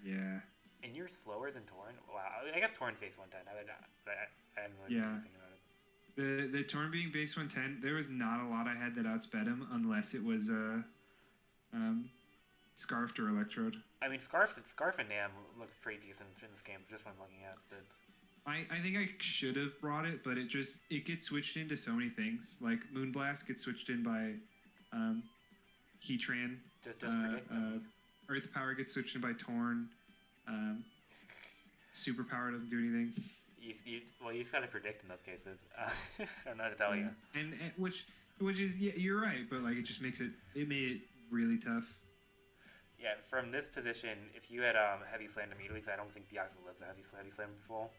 Yeah. And you're slower than Torn? Wow. I guess Torn's base 110. I hadn't really been thinking about it. The Torn being base 110, there was not a lot I had that outsped him unless it was Scarfed or Electrode. I mean, Scarf and Nam looks pretty decent in this game, just what I'm looking at. But I think I should have brought it, but it gets switched into so many things. Like Moonblast gets switched in by Heatran. Just predict Earth Power gets switched in by Torn. Superpower doesn't do anything. You just gotta predict in those cases. I don't know how to tell you. And which is you're right, but like it made it really tough. Yeah, from this position, if you had Heavy Slam immediately, because I don't think Deoxys lives a Heavy Slam full.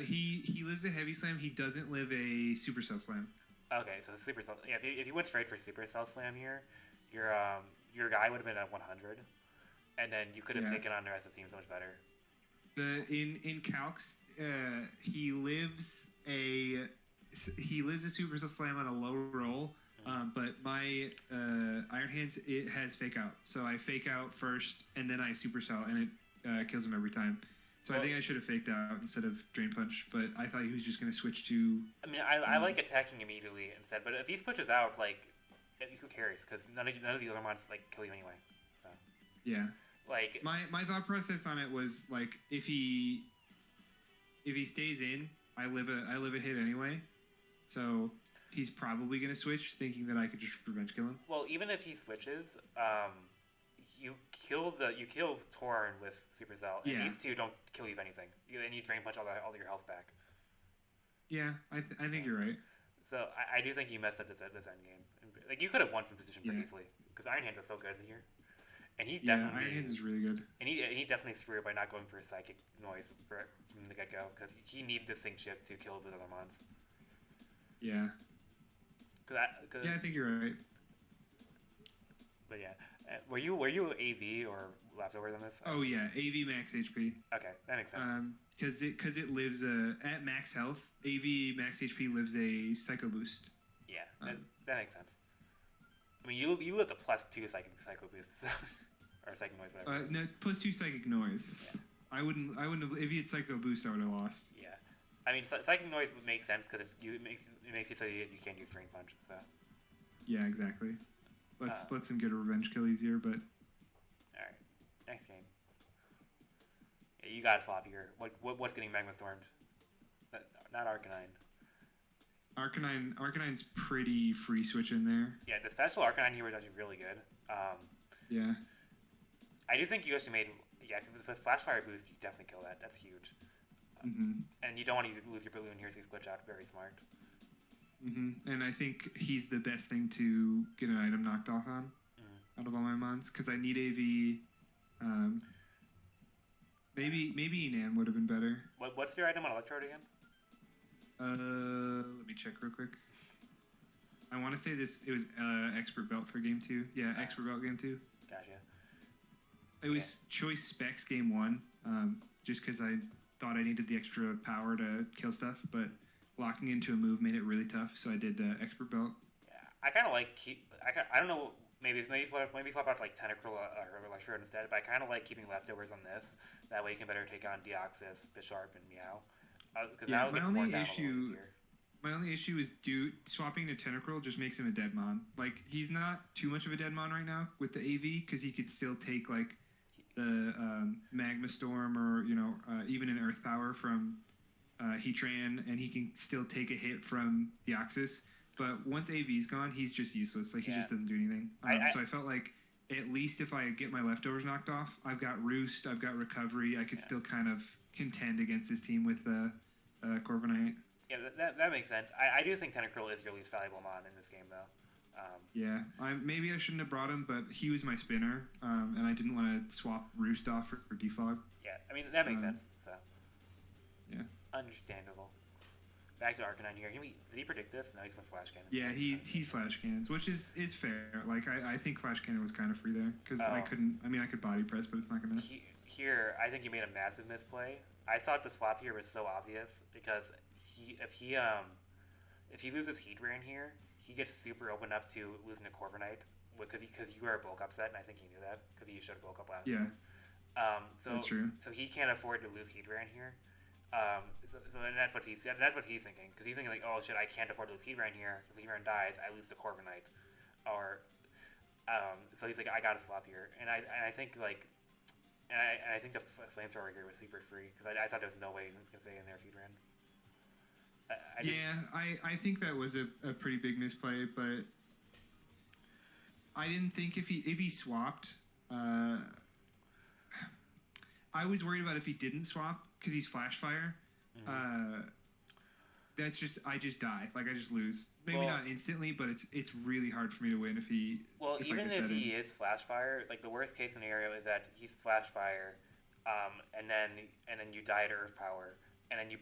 He lives a Heavy Slam. He doesn't live a Supercell Slam. Okay, so the Supercell. Yeah, if you went straight for Supercell Slam here, your guy would have been at 100, and then you could have taken on the rest of the team so much better. In Calcs, he lives a Supercell Slam on a low roll, But my Iron Hands, it has Fake Out. So I Fake Out first, and then I Supercell, and it kills him every time. So I think I should have faked out instead of Drain Punch, but I thought he was just going to switch to... I mean, I like attacking immediately instead, but if he switches out, like, who cares? Because none of the other mons, like, kill you anyway. So yeah. Like... My thought process on it was, like, if he stays in, I live a hit anyway. So he's probably going to switch, thinking that I could just revenge kill him. Well, even if he switches, you kill Torn with Supercell, and these two don't kill you with anything. And you Drain Punch all your health back. Yeah, I think you're right. So I do think you messed up this end game. Like, you could have won some position pretty easily, because Iron Hands is so good here. And he definitely... Iron Hands is really good. And he definitely screwed by not going for a Psychic Noise from the get-go, because he needed the Sync Chip to kill with other mons. Yeah. I think you're right. But yeah. Were you AV or leftovers on this? Oh yeah, AV max HP. Okay, that makes sense. Because it lives at max health. AV max HP lives a Psycho Boost. Yeah, that makes sense. I mean, you live a +2 Psycho Boost, or Psychic Noise, whatever. No, +2 Psychic Noise. Yeah. I wouldn't have. If he had Psycho Boost, I would have lost. Yeah, I mean, Psychic Noise would make sense because it makes it so you can't use Drain Punch. So. Yeah, exactly. Let's him get a revenge kill easier, but... Alright. Next game. Yeah, you got flop here. What's getting Magma Stormed? Not Arcanine. Arcanine's pretty free switch in there. Yeah, the special Arcanine here was actually really good. Yeah. I do think you actually made... Yeah, with Flash Fire Boost, you definitely kill that. That's huge. And you don't want to lose your balloon here, so you glitch out. Very smart. And I think he's the best thing to get an item knocked off on out of all my mons, because I need AV. Maybe Enan would have been better. What's your item on Electrode again? Let me check real quick. I want to say it was Expert Belt for game 2. Yeah, Expert Belt game 2. Gotcha. It was Choice Specs game 1, just because I thought I needed the extra power to kill stuff, but locking into a move made it really tough, so I did Expert Belt. Yeah, I kind of like I don't know, maybe swap out like Tentacruel or Electrode instead, but I kind of like keeping leftovers on this. That way you can better take on Deoxys, Bisharp, and Meow. My only issue is swapping to Tentacruel just makes him a dead mon. Like, he's not too much of a dead mon right now with the AV, because he could still take like the Magma Storm or even an Earth Power from Heatran, and he can still take a hit from Deoxys. But once AV's gone, he's just useless. Like, he just doesn't do anything. So I felt like at least if I get my leftovers knocked off, I've got Roost, I've got Recovery, I could still kind of contend against his team with Corviknight. Yeah, that makes sense. I do think Tentacruel is your least valuable mon in this game, though. Maybe I shouldn't have brought him, but he was my spinner, and I didn't want to swap Roost off for Defog. Yeah, I mean, that makes sense. So. Yeah. Understandable. Back to Arcanine here. Did he predict this? No, he's been Flash Cannon. Yeah, he Flash Cannons, which is fair. Like, I think Flash Cannon was kind of free there, because I could body press, but it's not going to... Here, I think you made a massive misplay. I thought the swap here was so obvious, because if he loses Heatran here, he gets super opened up to losing to Corviknight, because you are a bulk upset, and I think he knew that, because he showed a bulk up last time. That's true. So he can't afford to lose Heatran here. And that's what he's thinking, because he's thinking like, oh shit, I can't afford to lose Heatran here. If Heatran dies, I lose to Corviknight, so he's like, I gotta swap here, and I think like, and I think the flamethrower here was super free, because I thought there was no way he was gonna stay in there if Heatran. I think that was a pretty big misplay, but I didn't think if he swapped. I was worried about if he didn't swap, because he's Flash Fire. I just die. Like, I just lose. Maybe not instantly, but it's really hard for me to win if he. Well, even if he is Flash Fire, like the worst case scenario is that he's Flash Fire, and then you die to Earth Power,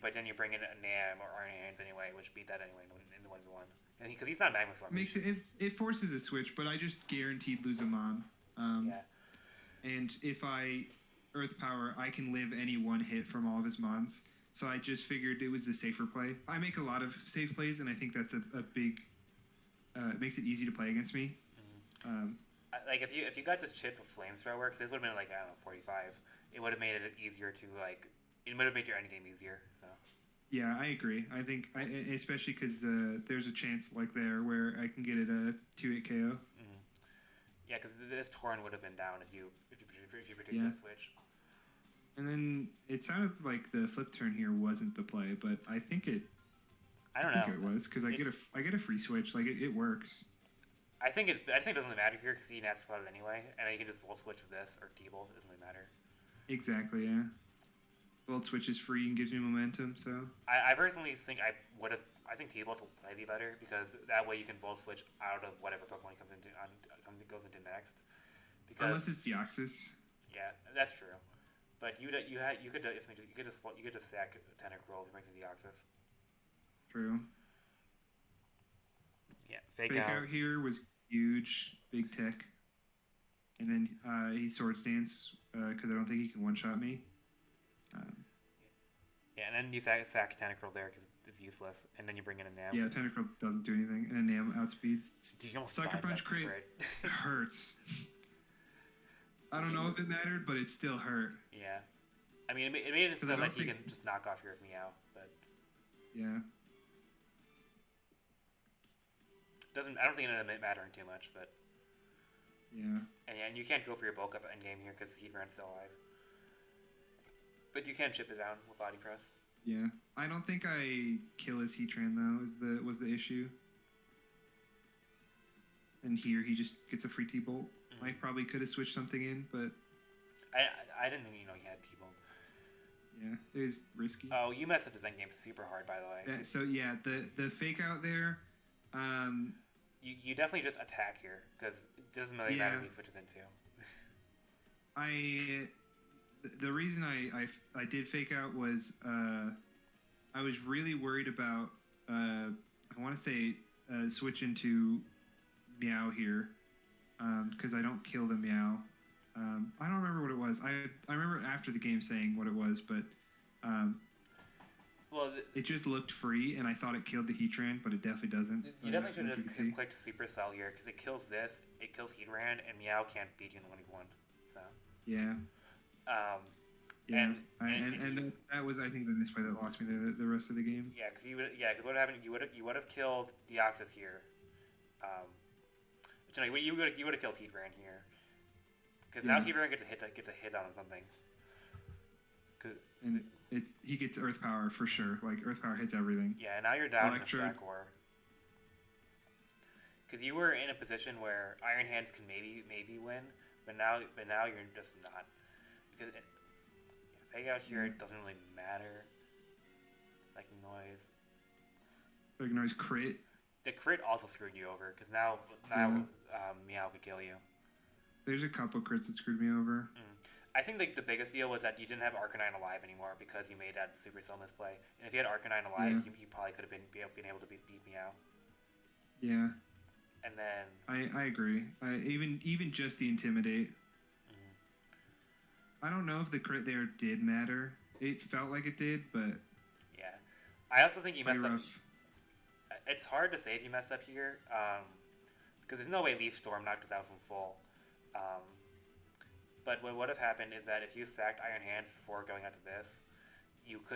but then you bring in a Nam or Iron Hands anyway, which beat that anyway in the 1v1. And because he's not Magma Storm. Makes it forces a switch, but I just guaranteed lose a mon. And if I Earth Power, I can live any one hit from all of his mons. So I just figured it was the safer play. I make a lot of safe plays, and I think that's a big makes it easy to play against me. Like if you got this chip with flamethrower, because this would have been like, I don't know, 45. It would have made it easier to like. It would have made your endgame easier. So. Yeah, I agree. I think, especially because there's a chance like there where I can get it a 2-8 KO. Mm-hmm. Yeah, because this Torn would have been down if you predicted a switch. And then it sounded like the flip turn here wasn't the play, but I think it. I don't know. I think it was because I get a free switch. Like it works. I think it doesn't really matter here because he has to spot it anyway, and you can just volt switch with this or T-bolt. It doesn't really matter. Exactly. Yeah. Volt switch is free and gives you momentum. So. I personally think I think T-bolt will slightly better because that way you can volt switch out of whatever Pokemon goes into next. Because, unless it's Deoxys. Yeah, that's true. But you could just sack Tentacruel if you make the Deoxys. True. Yeah, fake out here was huge, big tech, and then he sword stance because I don't think he can one shot me. Yeah, and then you sack Tentacruel there because it's useless, and then you bring in a Nam. Yeah, Tentacruel doesn't do anything, and a Nam outspeeds. Sucker Punch crit hurts. I don't know if it mattered, but it still hurt. Yeah, I mean it made it so that he can just knock off your Meow, but yeah. I don't think it ended up mattering too much, but yeah. And you can't go for your bulk up end game here because Heatran's still alive. But you can chip it down with body press. Yeah, I don't think I kill his Heatran though. Was the issue? And here he just gets a free T-bolt. Mm-hmm. I probably could have switched something in, but I didn't think he had T-bolt. Yeah, it was risky. Oh, you messed up his end game super hard, by the way. Yeah, so yeah, the fake out there. You definitely just attack here because it doesn't really matter who he switches into. The reason I did fake out was I was really worried about I want to say switch into Meow here because I don't kill the Meow. I don't remember what it was. I remember after the game saying what it was, but it just looked free, and I thought it killed the Heatran, but it definitely doesn't. You definitely should have just clicked Supercell here because it kills this, it kills Heatran, and Meow can't beat you in the 1v1. So. Yeah. And that was, I think, the misplay that lost me the rest of the game. Yeah, because what happened? You would have killed Deoxys here. You would have killed Heatran here. Because now Heatran gets a hit on something. And he gets Earth Power for sure. Like Earth Power hits everything. Yeah, now you're down in the Stack War. Because you were in a position where Iron Hands can maybe win, but now you're just not. Because fake out here, it doesn't really matter. Like noise. Like noise crit. The crit also screwed you over because now Meow could kill you. There's a couple crits that screwed me over. I think the biggest deal was that you didn't have Arcanine alive anymore because you made that Supercell misplay. And if you had Arcanine alive, you probably could have been able to beat Meow. Yeah. And then I agree. Even just the Intimidate. I don't know if the crit there did matter. It felt like it did, but yeah. I also think you messed up. It's hard to say if you messed up here, because there's no way Leaf Storm knocked us out from full. But what would have happened is that if you sacked Iron Hands before going out to this, he would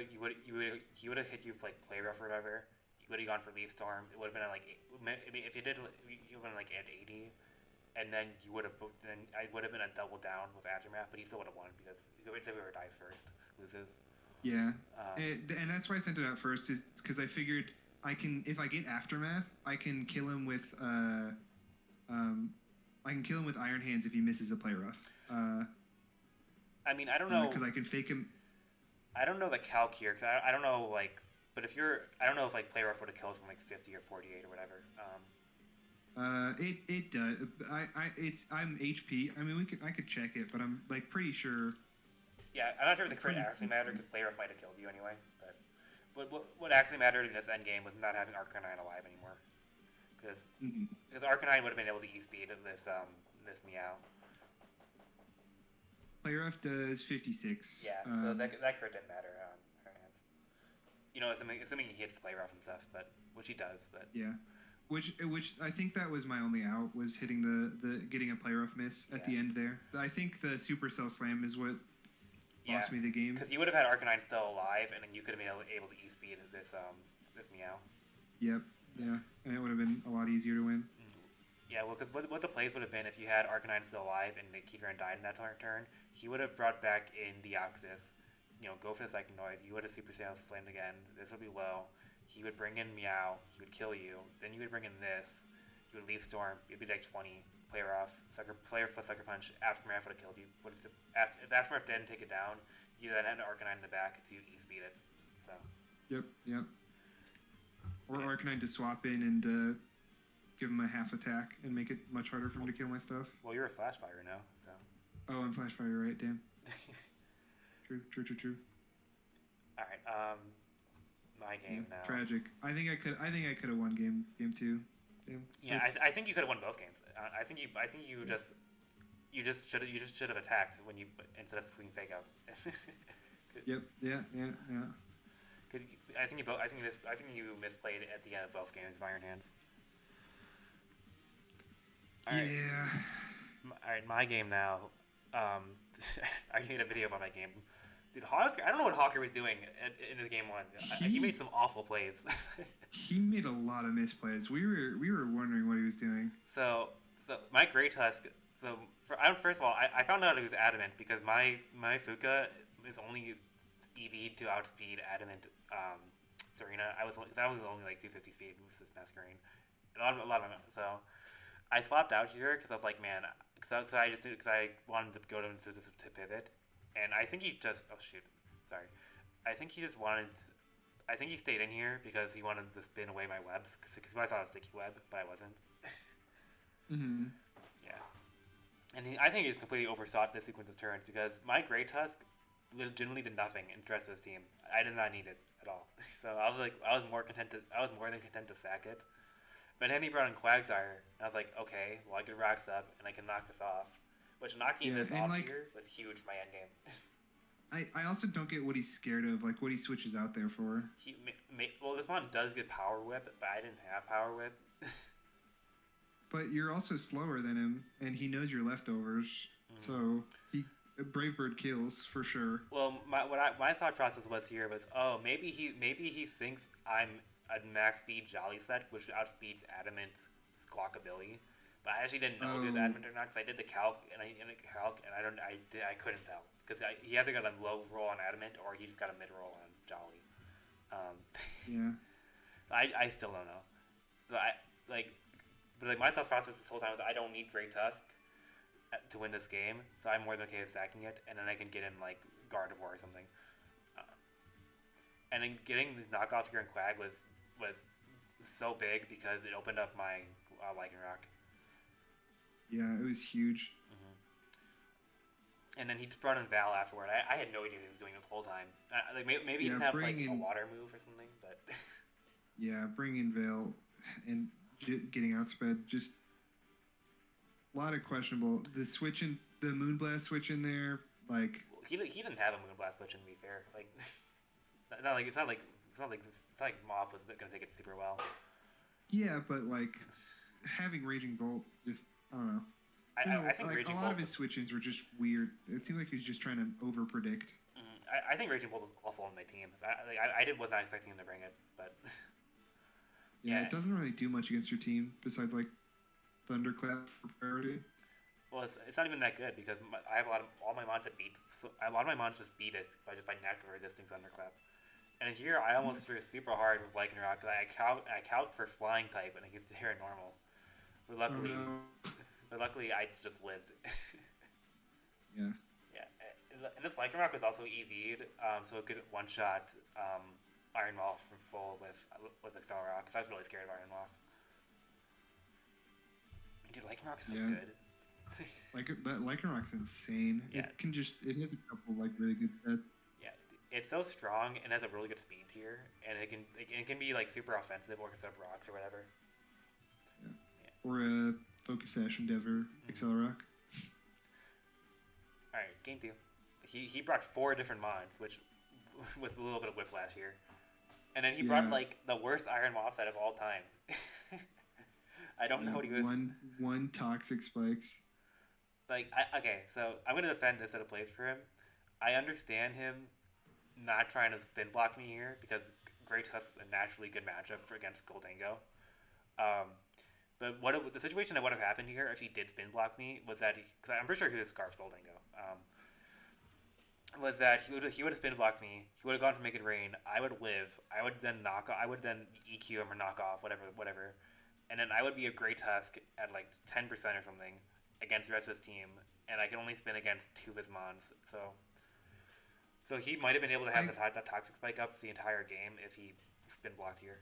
have hit you for like Play Rough or whatever. You would have gone for Leaf Storm. It would have been at like, if you did, you would have been like at 80, and then I would have been a double down with Aftermath, but he still would have won because whoever dies first loses. Yeah, and that's why I sent it out first, is because I figured if I get Aftermath, I can kill him with Iron Hands if he misses a Play Rough. I mean, I don't know because I can fake him. I don't know the calc here because I don't know but I don't know if like Play Rough would have killed from like 50 or 48 or whatever. It does. I'm HP. I mean, I could check it, but I'm like pretty sure. Yeah, I'm not sure if the crit actually mattered because Play Rough might have killed you anyway. But what actually mattered in this end game was not having Arcanine alive anymore, because Arcanine would have been able to e-speed this Meow. Play Rough does 56. Yeah, so that crit didn't matter on Iron Hands. Assuming he hits Play Rough and stuff, which he does. But yeah. Which I think that was my only out, was hitting the getting a play rough miss at the end there. I think the Supercell slam is what lost me the game. Because you would have had Arcanine still alive, and then you could have been able to E-speed this Meow. Yep. Yeah, and it would have been a lot easier to win. Yeah, well, because what the plays would have been if you had Arcanine still alive and the Keydrain died in that turn, he would have brought back in Deoxys, go for the second noise. You would have Super Saiyan slammed again. This would be low. He would bring in Meow. He would kill you. Then you would bring in this. You would leave Storm. It'd be like 20. Player off. Player plus Sucker Punch. Aftermath would have killed you. If Aftermath didn't take it down, you then had Arcanine in the back to E-speed it. So. Yep. Or Arcanine to swap in and give him a half attack and make it much harder for him to kill my stuff. Well, you're a Flash Fire now, so. Oh, I'm Flash Fire, right? Damn. True. All right. My game now. Tragic. I think I could have won game 2. Damn. Yeah, I think you could have won both games. I think you just should have attacked when you instead of clean fake out. Yep. Yeah. I think you misplayed at the end of both games of Iron Hands. All right. Yeah. All right, my game now. I made a video about my game. Dude, Hawk, I don't know what Hawker was doing in his game 1. He made some awful plays. He made a lot of misplays. We were wondering what he was doing. So my Grey Tusk. First of all, I found out it was Adamant because my Fuka is only EV'd to outspeed Adamant Serena. I was only like 250 speed versus Masquerade. A lot of so I swapped out here because I was like, man, because I wanted to go to pivot. And I think he just... Oh, shoot. Sorry. I think he stayed in here because he wanted to spin away my webs. Because I saw a sticky web, but I wasn't. Mm-hmm. Yeah. And I think he just completely overthought this sequence of turns because my Grey Tusk legitimately did nothing in the rest of his team. I did not need it at all. So I was more than content to sack it. But then he brought in Quagsire, and I was like, okay, well, I can Rocks up, and I can knock this off. Which knocking this off here was huge for my endgame. I also don't get what he's scared of, like what he switches out there for. This one does get Power Whip, but I didn't have Power Whip. But you're also slower than him, and he knows your leftovers, so Brave Bird kills for sure. Well, my thought process was maybe he thinks I'm a max speed Jolly set, which outspeeds Adamant's Squawkabilly. But I actually didn't know if it was Adamant or not because I did the calc and I couldn't tell because he either got a low roll on Adamant or he just got a mid roll on Jolly. Yeah. I still don't know. But my thought process this whole time was I don't need Grey Tusk to win this game, so I'm more than okay with stacking it, and then I can get in like Gardevoir or something. And then getting these knockoffs here in Quag was so big because it opened up my Lycanroc. Yeah, it was huge. And then he brought in Val afterward. I had no idea what he was doing this whole time. Maybe he didn't have like a water move or something, but. Yeah, bringing Val and getting outsped, just a lot of questionable. The Moonblast switch in there, like. Well, he didn't have a Moonblast switch in, to be fair. Like, it's not like Moth was gonna take it super well. Yeah, but like having Raging Bolt just. I don't know. I think like Raging a lot of his switch-ins were just weird. It seemed like he was just trying to over-predict. I think Raging Bolt was awful on my team. I was not expecting him to bring it, but... Yeah, it doesn't really do much against your team, besides, like, Thunderclap for priority. Well, it's not even that good, because I have all my mons that beat... So a lot of my mons just beat it by natural resisting Thunderclap. And here, I almost threw super hard with Lycanroc. I calc for Flying type, and it gets to hit normal. But luckily, I just lived. Yeah. Yeah, and this Lycanroc was also EV'd, so it could one-shot Iron Moth from full with Accelerock, because I was really scared of Iron Moth. Dude, Lycanroc is so good. That Lycanroc's insane. Yeah. It has a couple, like, really good sets. Yeah, it's so strong and has a really good speed tier, and it can be, like, super offensive or set up rocks or whatever. Or a Focus Sash Endeavor Accelerock. Alright, game 2. He brought 4 different mons, which with a little bit of whiplash here. And then he brought like the worst Iron Moth set of all time. I don't know what he was. One toxic spikes. Like, okay, so I'm going to defend this at a place for him. I understand him not trying to spin block me here because Great Tusk's a naturally good matchup against Goldango. But the situation that would have happened here if he did spin block me was that because I'm pretty sure he was Scarf Goldango. Was that he would have spin blocked me. He would have gone for Make It Rain. I would live. I would then EQ him or knock off whatever, and then I would be a Great Tusk at like 10% or something against the rest of his team, and I can only spin against 2 of his mons. So he might have been able to have that toxic spike up the entire game if he spin blocked here.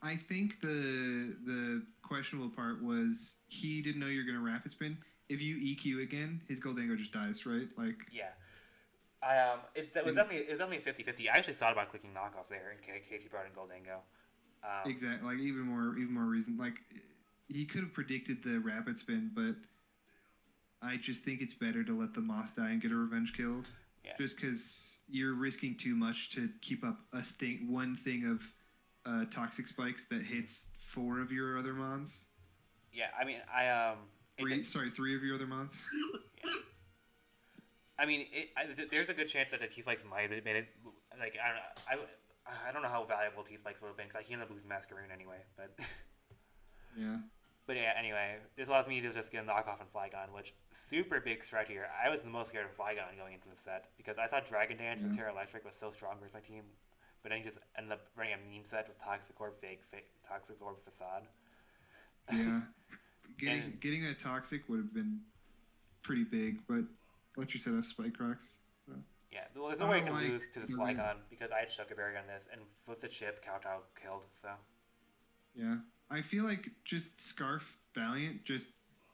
I think the questionable part was he didn't know you're gonna rapid spin. If you EQ again, his Goldango just dies, right? Like yeah. It was definitely 50-50. I actually thought about clicking knockoff there in case he brought in Goldango. Exactly. Like even more reason. Like he could have predicted the rapid spin, but I just think it's better to let the Moth die and get a revenge killed. Yeah. Just because you're risking too much to keep up one thing of toxic spikes that hits 4 of your other mons. Yeah, I mean, 3 of your other mons. Yeah. I mean, there's a good chance that the T-Spikes might have made it. Like, I don't know how valuable T-Spikes would have been, because he ended up losing Mascaroon anyway, but... Yeah. But yeah, anyway, this allows me to just get a knockoff on Flygon, which, super big threat here. I was the most scared of Flygon going into the set, because I thought Dragon Dance and Terra Electric was so strong versus my team, but then he just ended up running a meme set with Toxic Orb, fake Toxic Orb Facade. Yeah. Getting a Toxic would have been pretty big, but... Let you set up Spike Rocks. So. Yeah, well, there's no way I can lose to this Flygon because I had Shuckerberry on this, and with the chip, Kowtow killed, so. Yeah. I feel like just Scarf Valiant just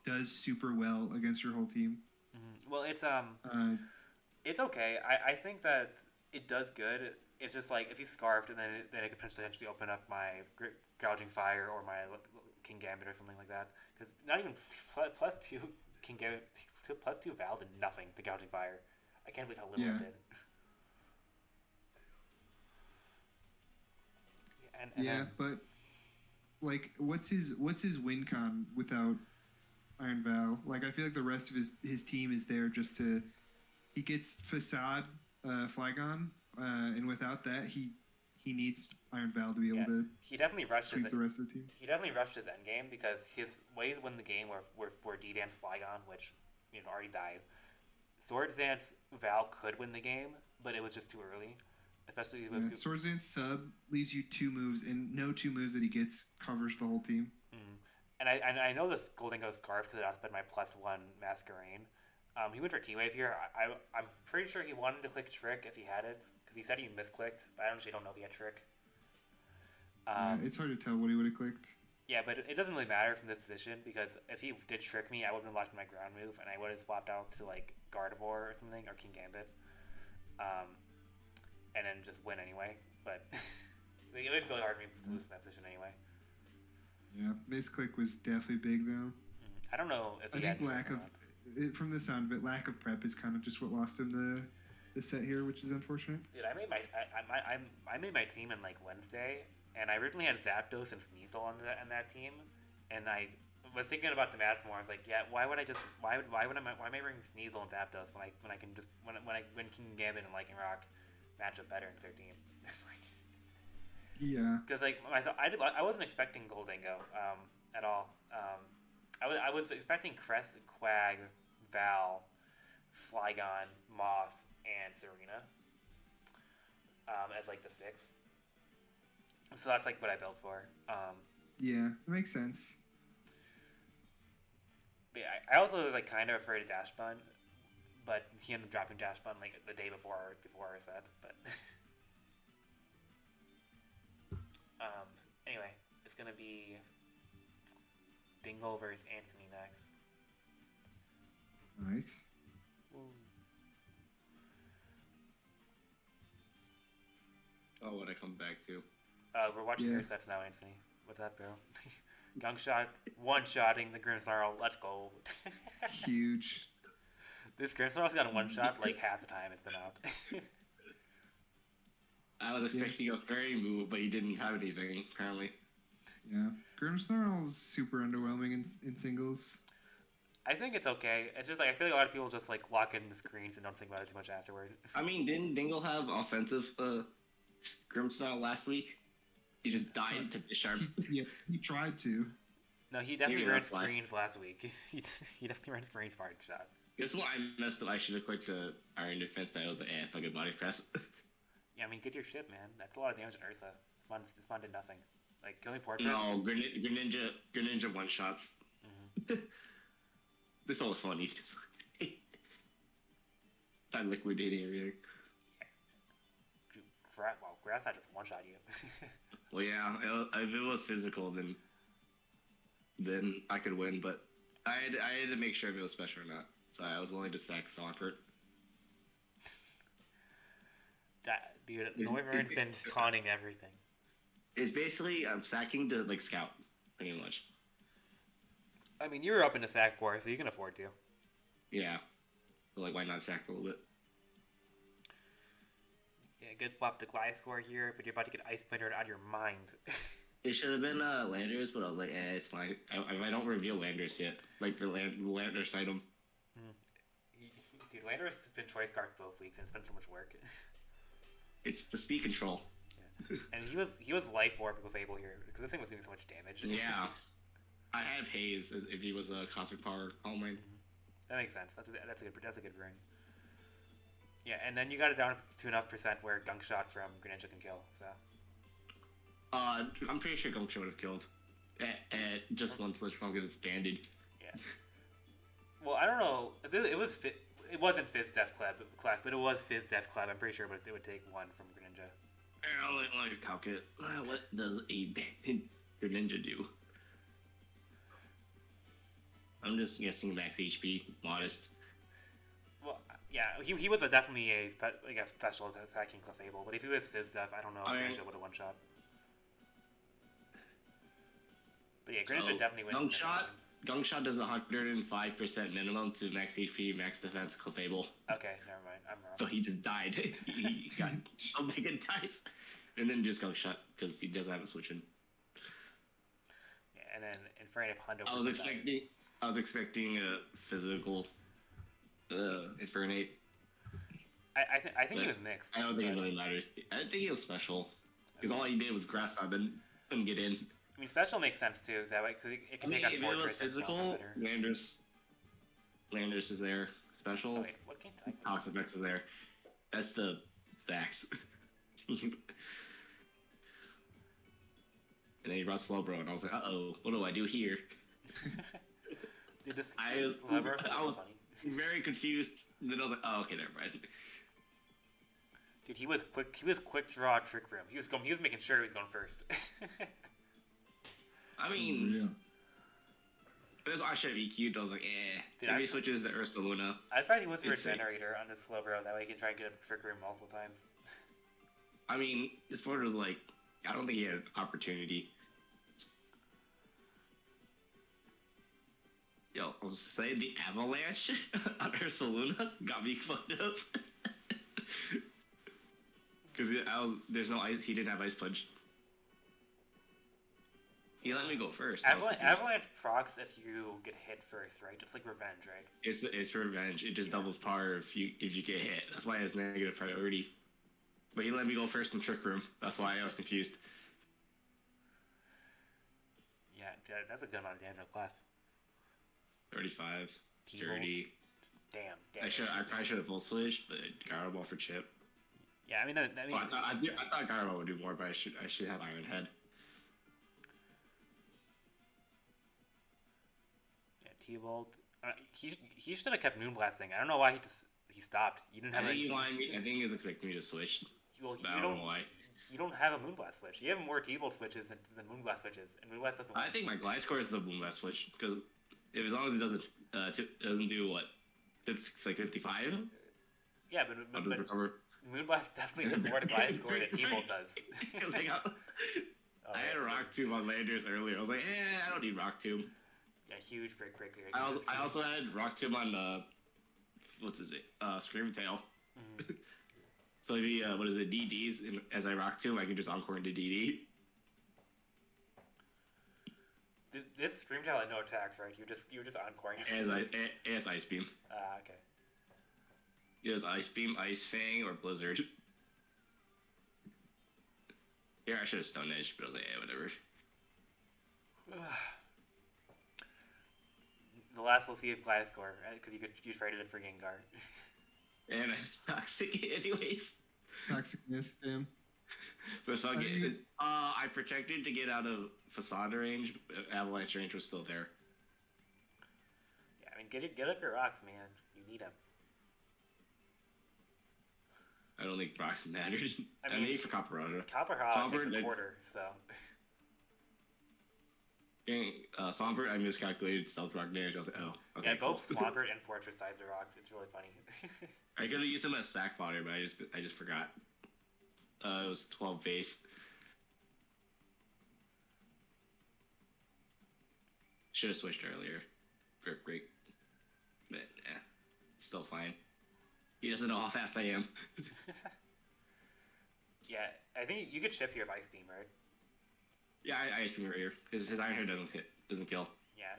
does super well against your whole team. Mm-hmm. Well, it's okay. I think that it does good. It's just like, if he's Scarfed, and then it could potentially open up my Gouging Fire or my King Gambit or something like that. Because not even +2 King Gambit... +2 Val did nothing to Gouging Fire. I can't believe how little it did. And then, but like, what's his win con without Iron Val? Like, I feel like the rest of his team is there just to. He gets Facade, Flygon, and without that, he needs Iron Val to be able to. He definitely rushed sweep the rest of the team. He definitely rushed his endgame because his ways to win the game were D-Dance Flygon, which. Already died. Sword Dance Val could win the game, but it was just too early. Especially with Sword Dance sub leaves you 2 moves, and no 2 moves that he gets covers the whole team. Mm. And I know this Goldango Scarf because I outspent my +1 Masquerain. He went for T-Wave here. I'm pretty sure he wanted to click Trick if he had it, because he said he misclicked, but I actually don't know if he had Trick. It's hard to tell what he would have clicked. Yeah, but it doesn't really matter from this position, because if he did trick me, I would have been locked in my ground move, and I would have swapped out to, like, Gardevoir or something, or King Gambit. And then just win anyway. But it was really hard for me to lose in that position anyway. Yeah, misclick was definitely big, though. I don't know if he I think from the sound of it, lack of prep is kind of just what lost him the set here, which is unfortunate. Dude, I made my team in, like, Wednesday, and I originally had Zapdos and Sneasel on that team, and I was thinking about the match more. I was like, yeah, why am I bringing Sneasel and Zapdos when King Gambit and Lycan Rock match up better in 13? Yeah. Because I wasn't expecting Goldango at all. I was expecting Crest, Quag, Val, Flygon, Moth, and Serena as like the 6. So that's like what I built for. Yeah, it makes sense. But yeah, I also was like kind of afraid of Dash Bun, but he ended up dropping Dash Bun like the day before our set. But anyway, it's gonna be Dingle versus Anthony next. Nice. Ooh. Oh, what I come back to. We're watching your sets now, Anthony. What's up, bro? Gunk shot, one-shotting the Grimmsnarl. Let's go. Huge. This Grimmsnarl's got a one-shot like half the time it's been out. I was expecting a fairy move, but he didn't have anything, apparently. Yeah, Grimmsnarl's super underwhelming in singles. I think it's okay. It's just like I feel like a lot of people just like lock in the screens and don't think about it too much afterward. I mean, didn't Dingle have offensive Grimmsnarl last week? He just died to Bisharp. He tried to. No, he definitely ran screens last week. he definitely ran screens Spark shot. Guess what? I messed up. I should have clicked the Iron Defense, but I was like, fucking body press. Yeah, I mean, get your shit, man. That's a lot of damage on Ursa. This one did nothing. Like, killing Fortress? No, Greninja one-shots. Mm-hmm. This one was funny. Just I liquidating everything. Well, Grass not just one-shot you. Well, yeah, if it was physical, then I could win, but I had to make sure if it was special or not. So I was willing to sack Swampert. Dude, Noivern's been taunting everything. It's basically I'm sacking to like scout, pretty much. I mean, you're up in the sack war, so you can afford to. Yeah, but like why not sack for a little bit? Yeah, good swap to Gliscor here, but you're about to get Ice Splintered out of your mind. It should have been Landers, but I was like, it's fine. I don't reveal Landers yet. Like for Landers item. Dude, Landers has been choice guard both weeks, and it's been so much work. It's the speed control. Yeah. And he was life orb Clefable here because this thing was doing so much damage. Yeah, I have Haze as if he was a Cosmic Power All Mine. That makes sense. That's a good ring. Yeah, and then you got it down to enough percent where gunk shots from Greninja can kill. So. I'm pretty sure Gumshoe would have killed. At just one Sludge Bomb because it's banded. Yeah. Well, I don't know. It wasn't Fizz Death class, but it was Fizz Death class. I'm pretty sure it would take one from Greninja. Let me calc it. What does a banded Greninja do? I'm just guessing max HP, modest. Well, yeah, he was definitely a special attacking Clefable, but if he was Fizz Death, I don't know if Greninja would have one shot. But yeah, Greninja definitely wins. Gunk Shot does 105% minimum to max HP, max defense, Clefable. Okay, never mind. I'm wrong. So he just died. He got Omega dice. And then just Gunk Shot, because he doesn't have a switch in. Yeah, and then Infernape Hundo. I was expecting a physical Infernape. I think he was mixed. I don't think it really matters. I think he was special. Because all he did was grass on, then couldn't get in. I mean, special makes sense too. That way, because it can take on Fortress. If it was physical, Landers is there. Special. Oh, wait, what game did I go? Toxapex is there. That's the stacks. And then he brought Slowbro, and I was like, uh-oh, what do I do here? Dude, I was very confused. Then I was like, oh, okay, never mind. Dude, he was quick draw Trick Room. He was making sure he was going first. I mean, I should have EQ'd. I was like, Dude, maybe he switches to Ursaluna. I thought he was a Regenerator on this Slowbro. That way he can try and get a Trick Room multiple times. I mean, this board was like, I don't think he had an opportunity. Yo, I was saying the Avalanche on Ursaluna got me fucked up. Because there's no ice. He didn't have Ice Punch. He let me go first. Avalanche procs if you get hit first, right? It's like revenge, right? It's revenge. It just doubles power if you get hit. That's why it has negative priority. But he let me go first in Trick Room. That's why I was confused. Yeah, that's a good amount of damage in class. 35, 30. Damn. I probably should have full switched, but Gyro Ball for chip. Yeah, I mean, I thought Gyro Ball would do more, but I should have Iron Head. T-Bolt. He should have kept Moonblasting. I don't know why he stopped. You didn't have. I think he was expecting me to switch. Well, I don't know why. You don't have a Moonblast switch. You have more T-Bolt switches than Moonblast switches, and Moonblast doesn't. I think my Gliscor is the Moonblast switch because as long as it doesn't do what, like 55. Yeah, but Moonblast definitely does more to Gliscor than T-Bolt does. I had a Rock Tomb on Landers earlier. I was like, I don't need Rock Tomb. Yeah, huge break. I also had Rock Tomb on what's his name? Screamtail. Mm-hmm. So maybe DDs, and as I Rock Tomb, I can just Encore into DD. This Screamtail had no attacks, right? You were just encoring. It has Ice Beam. Okay. It has Ice Beam, Ice Fang, or Blizzard. Here, I should have Stone Edge, but I was like, whatever. The last we'll see is Gliscor, because you traded it for Gengar. And it's Toxic anyways. Toxic Mist, damn. So if I protected to get out of Facade range, Avalanche range was still there. Yeah, I mean, get up your rocks, man. You need them. I don't think rocks matters. I mean for Copperajah. Copperajah takes a quarter, so. Swampert, I miscalculated Stealth Rock damage. I was like, oh, okay. Yeah, both Swampert and Fortress size the rocks. It's really funny. I could have used them as sack fodder, but I just forgot. It was 12 base. Should have switched earlier. Great. But yeah, it's still fine. He doesn't know how fast I am. Yeah, I think you could ship here with Ice Beam, right? Yeah, I Ice Beam right here. His Iron Hair doesn't kill. Yeah,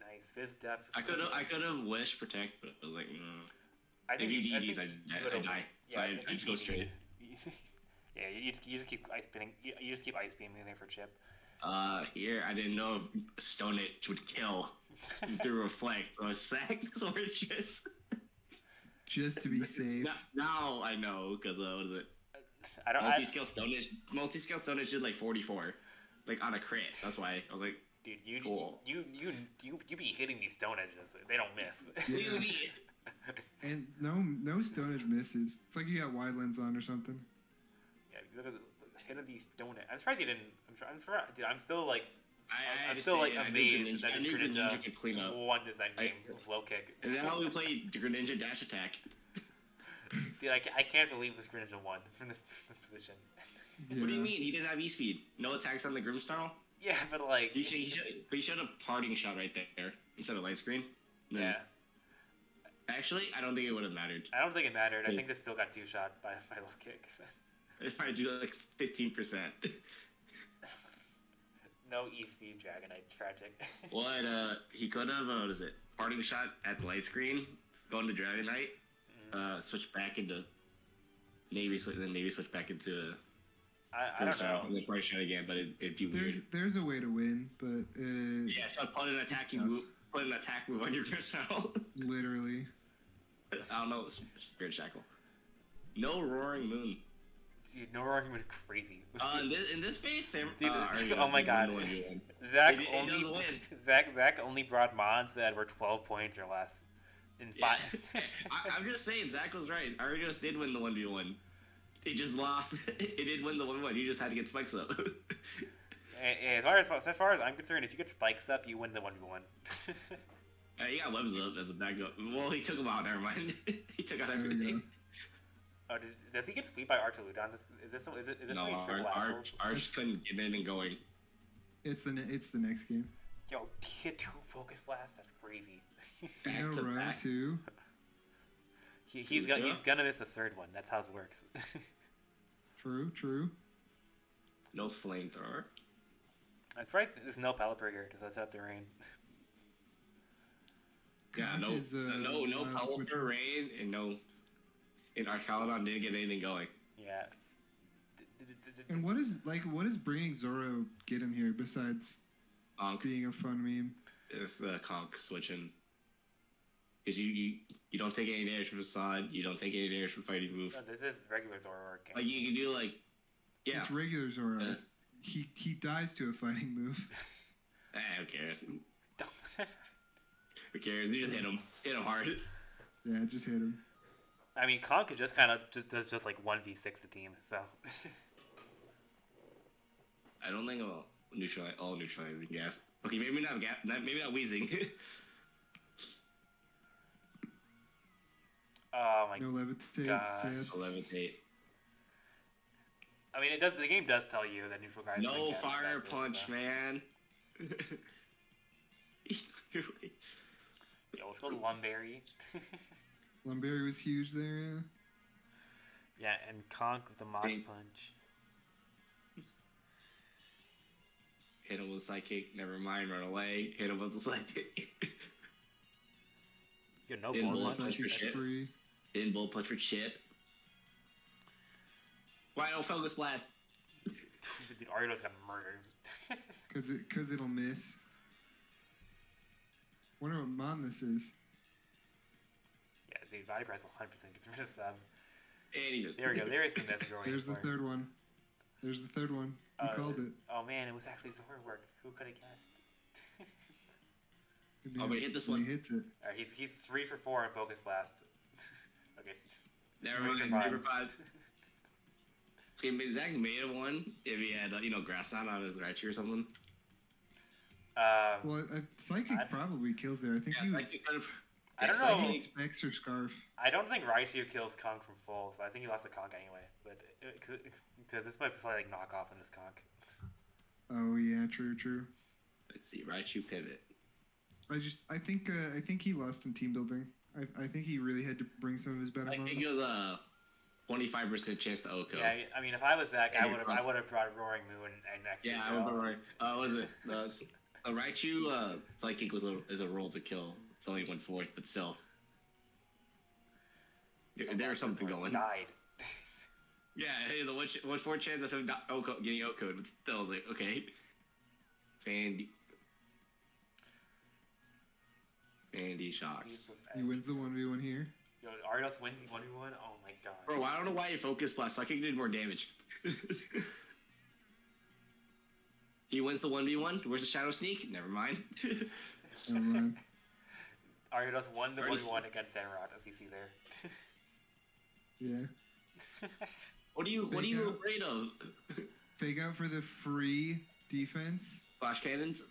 nice. Fizz Def. I could have Wish Protect, but I was like, no. I think if he I DDs, I die. Yeah, so I go straight. Yeah, you just keep ice beaming. You just keep ice beaming there for chip. Here I didn't know if Stone Edge would kill through Reflect, so I sacked Sword just to be safe. Now I know because what is it? I don't. Multi-scale Stone Edge did like 44, like on a crit. That's why I was like, dude, you be hitting these Stone Edges. They don't miss. And no Stone Edge misses. It's like you got wide lens on or something. Yeah, look at the hit of these Stone Edge. I'm surprised you didn't. I'm surprised, dude. I'm still like. I'm still like amazed that this Greninja won this game with low kick. Is that how we played Greninja Dash Attack? Dude, I can't believe this Greninja won from this position. Yeah. What do you mean? He didn't have E-Speed. No attacks on the Grimmsnarl? Yeah, but like... He should have Parting Shot right there instead of Light Screen. Yeah. Actually, I don't think it would have mattered. I don't think it mattered. I think this still got two-shot by low kick. It's probably do like 15%. No E-Speed Dragonite. Tragic. What, he could have, what is it? Parting Shot at the Light Screen, going to Dragonite, switch back into maybe switch back into I don't know. And then Parting Shot again, but it'd be weird. There's a way to win, but yeah, so put an attack move on your Grimmsnarl. Literally. I don't know, Spirit Shackle. No Roaring Moon. Dude, no Roaring Moon is crazy. In this phase, oh my god. Zach only brought mods that were 12 points or less. In five. I'm just saying, Zach was right. Argus did win the 1v1. He just lost. He did win the 1v1. You just had to get spikes up. As far as I'm concerned, if you get spikes up, you win the 1v1. He got webs up as a backup. Well, he took them out. Never mind. He took out everything. Oh, does he get sweep by Archaludon? Is this no, Arch couldn't get in and going. It's the next game. Yo, hit 2 Focus Blast. That's crazy. In a row too. He's gonna miss a third one. That's how it works. True. No Flamethrower. I'm surprised there's no Pelipper here because that's out the rain. Yeah, no Pelipper, rain, and no. And Archaludon didn't get anything going. Yeah. And what is bringing Zoro get him here besides being a fun meme? It's the conk switching. Because you don't take any damage from Facade, you don't take any damage from Fighting Move. No, this is regular Zoro. Like you can do like, yeah. It's regular Zoro. He dies to a fighting move. Who cares? Who cares? You just hit him. Hit him hard. Yeah, just hit him. I mean, Conk could just kind of does like 1v6 the team, so. I don't think I'll neutralizing gas. Okay, maybe not wheezing. Oh my no levitate. Levitate. I mean, the game does tell you that neutral guys. No fire punch, so. Man. Yo, let's go to Lumberry. Lumberry was huge there, yeah. Yeah, and Conk with the Mach Punch. Hit him with a psychic. Never mind. Run away. Hit him with a psychic. You know, In ball bullet punch. punch for chip. Free. In bullet punch for chip. Why don't focus blast? Dude, Aryados got murdered. Cause it'll miss. Wonder what mon this is. Yeah, the body press 100% gets rid of sub. And he just There we go. There is some mess growing. There's the third one. There's the third one. You called it. Oh man, it was actually Zora work. Who could have guessed? Oh, but he hit this He one. hits it. Alright, he's 3 for 4 on focus blast. Okay. Never Three for mind. five. 3 for 5. Okay, Zach made it one if he had, grass on his Raichu or something. Well, Psychic probably kills there. I think he was. I don't Psychic- know. Specs or Scarf. I don't think Raichu kills Conk from full, so I think he lost to Conk anyway. But because this might be like knockoff on this Conk. Oh yeah, true. Let's see, Raichu pivot. I think he lost in team building. I think he really had to bring some of his better. I think it was a 25% chance to Oko. Yeah, I mean, if I was Zach, I would have brought Roaring Moon and next. Yeah, I would have right. Was it a Raichu? Psychic is a roll to kill. It's only 1/4, but still, there's something going. Died. Yeah, hey, the 1/4 chance of him getting Oko'd, but still, I was like, okay. Sandy shocks. He wins the 1v1 here. Yo, Aryados wins 1v1. Oh my god. Bro, I don't know why you focus blast. Psychic did more damage. He wins the 1v1. Where's the Shadow Sneak? Never mind. Never mind. Aryados won the 1v1 against Samurott, as you see there. Yeah. What are you afraid of? Fake out for the free defense, Flash cannons?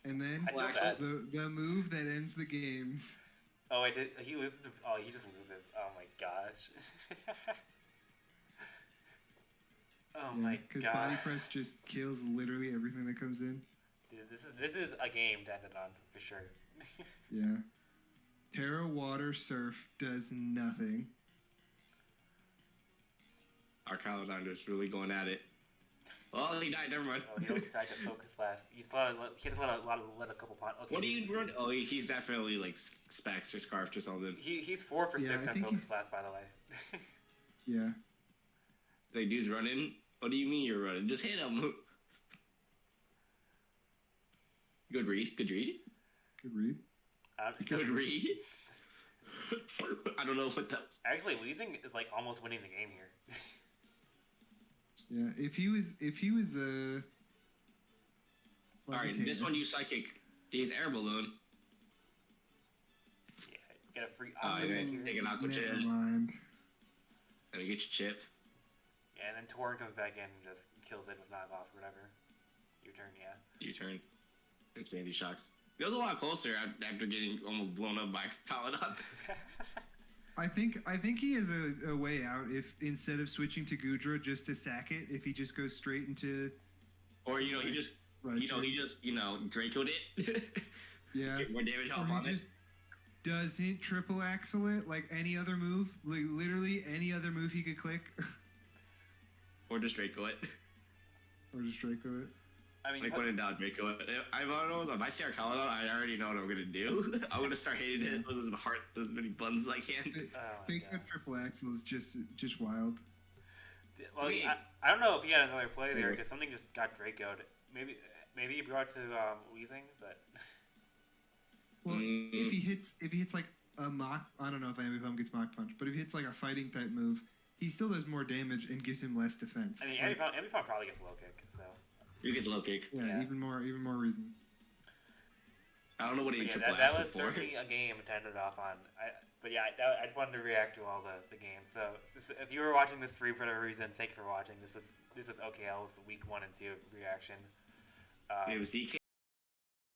and then I feel bad. the move that ends the game. Oh, I did. He loses. Oh, he just loses. Oh my gosh. Oh my Because god. body press just kills literally everything that comes in. Dude, this is a game to end it on for sure. Yeah. Terra Water Surf does nothing. Our Caledonder's really going at it. Oh, he died. Never mind. Oh, he decided to focus fast. He just let a couple pot. Okay. What do you run? Oh, he's definitely like Specs or Scarf or something. He's 4 for 6 I on think focus he's- blast, by the way. Yeah. Like, dude's running. What do you mean you're running? Just hit him. Good read. Good read. Good read. Good read. I don't know what that was. Actually, Weezing is like almost winning the game here. Yeah. If he was Alright, this one you Psychic. He's Air Balloon. Yeah, get a free. Yeah, take an Aqua Chip. Never mind. And you get your chip. Yeah, and then Torn comes back in and just kills it with knockoff or whatever. Your turn, yeah. Your turn. And Sandy shocks. It was a lot closer after getting almost blown up by Caledon. I think he has a way out if instead of switching to Gudra just to sack it, if he just goes straight into. Or he just Draco'd it. Yeah. Get more damage Or off he on it. just doesn't triple axle it like any other move. Like literally any other move he could click. Or just Draco it. Or just Draco it. I mean, Like when in doubt, Draco it. If I see our Caledon, I already know what I'm gonna do. I'm gonna start hating it with as many buttons as I can. Think of triple axle is just wild. Well, I don't know if he had another play there because something just got Draco'd. Maybe he brought to Weezing, but. Well, if he hits like a mock, I don't know if Ambipom gets mock punch, but if he hits like a fighting type move, he still does more damage and gives him less defense. I mean, like, Ambipom probably gets low kick, so. He gets low kick. Yeah, even more reason. I don't know what he triple that axed was for. certainly a game to end it off on. I just wanted to react to all the games. So if you were watching this stream for whatever reason, thank you for watching. This is OKL's week 1 and 2 reaction. It was EK.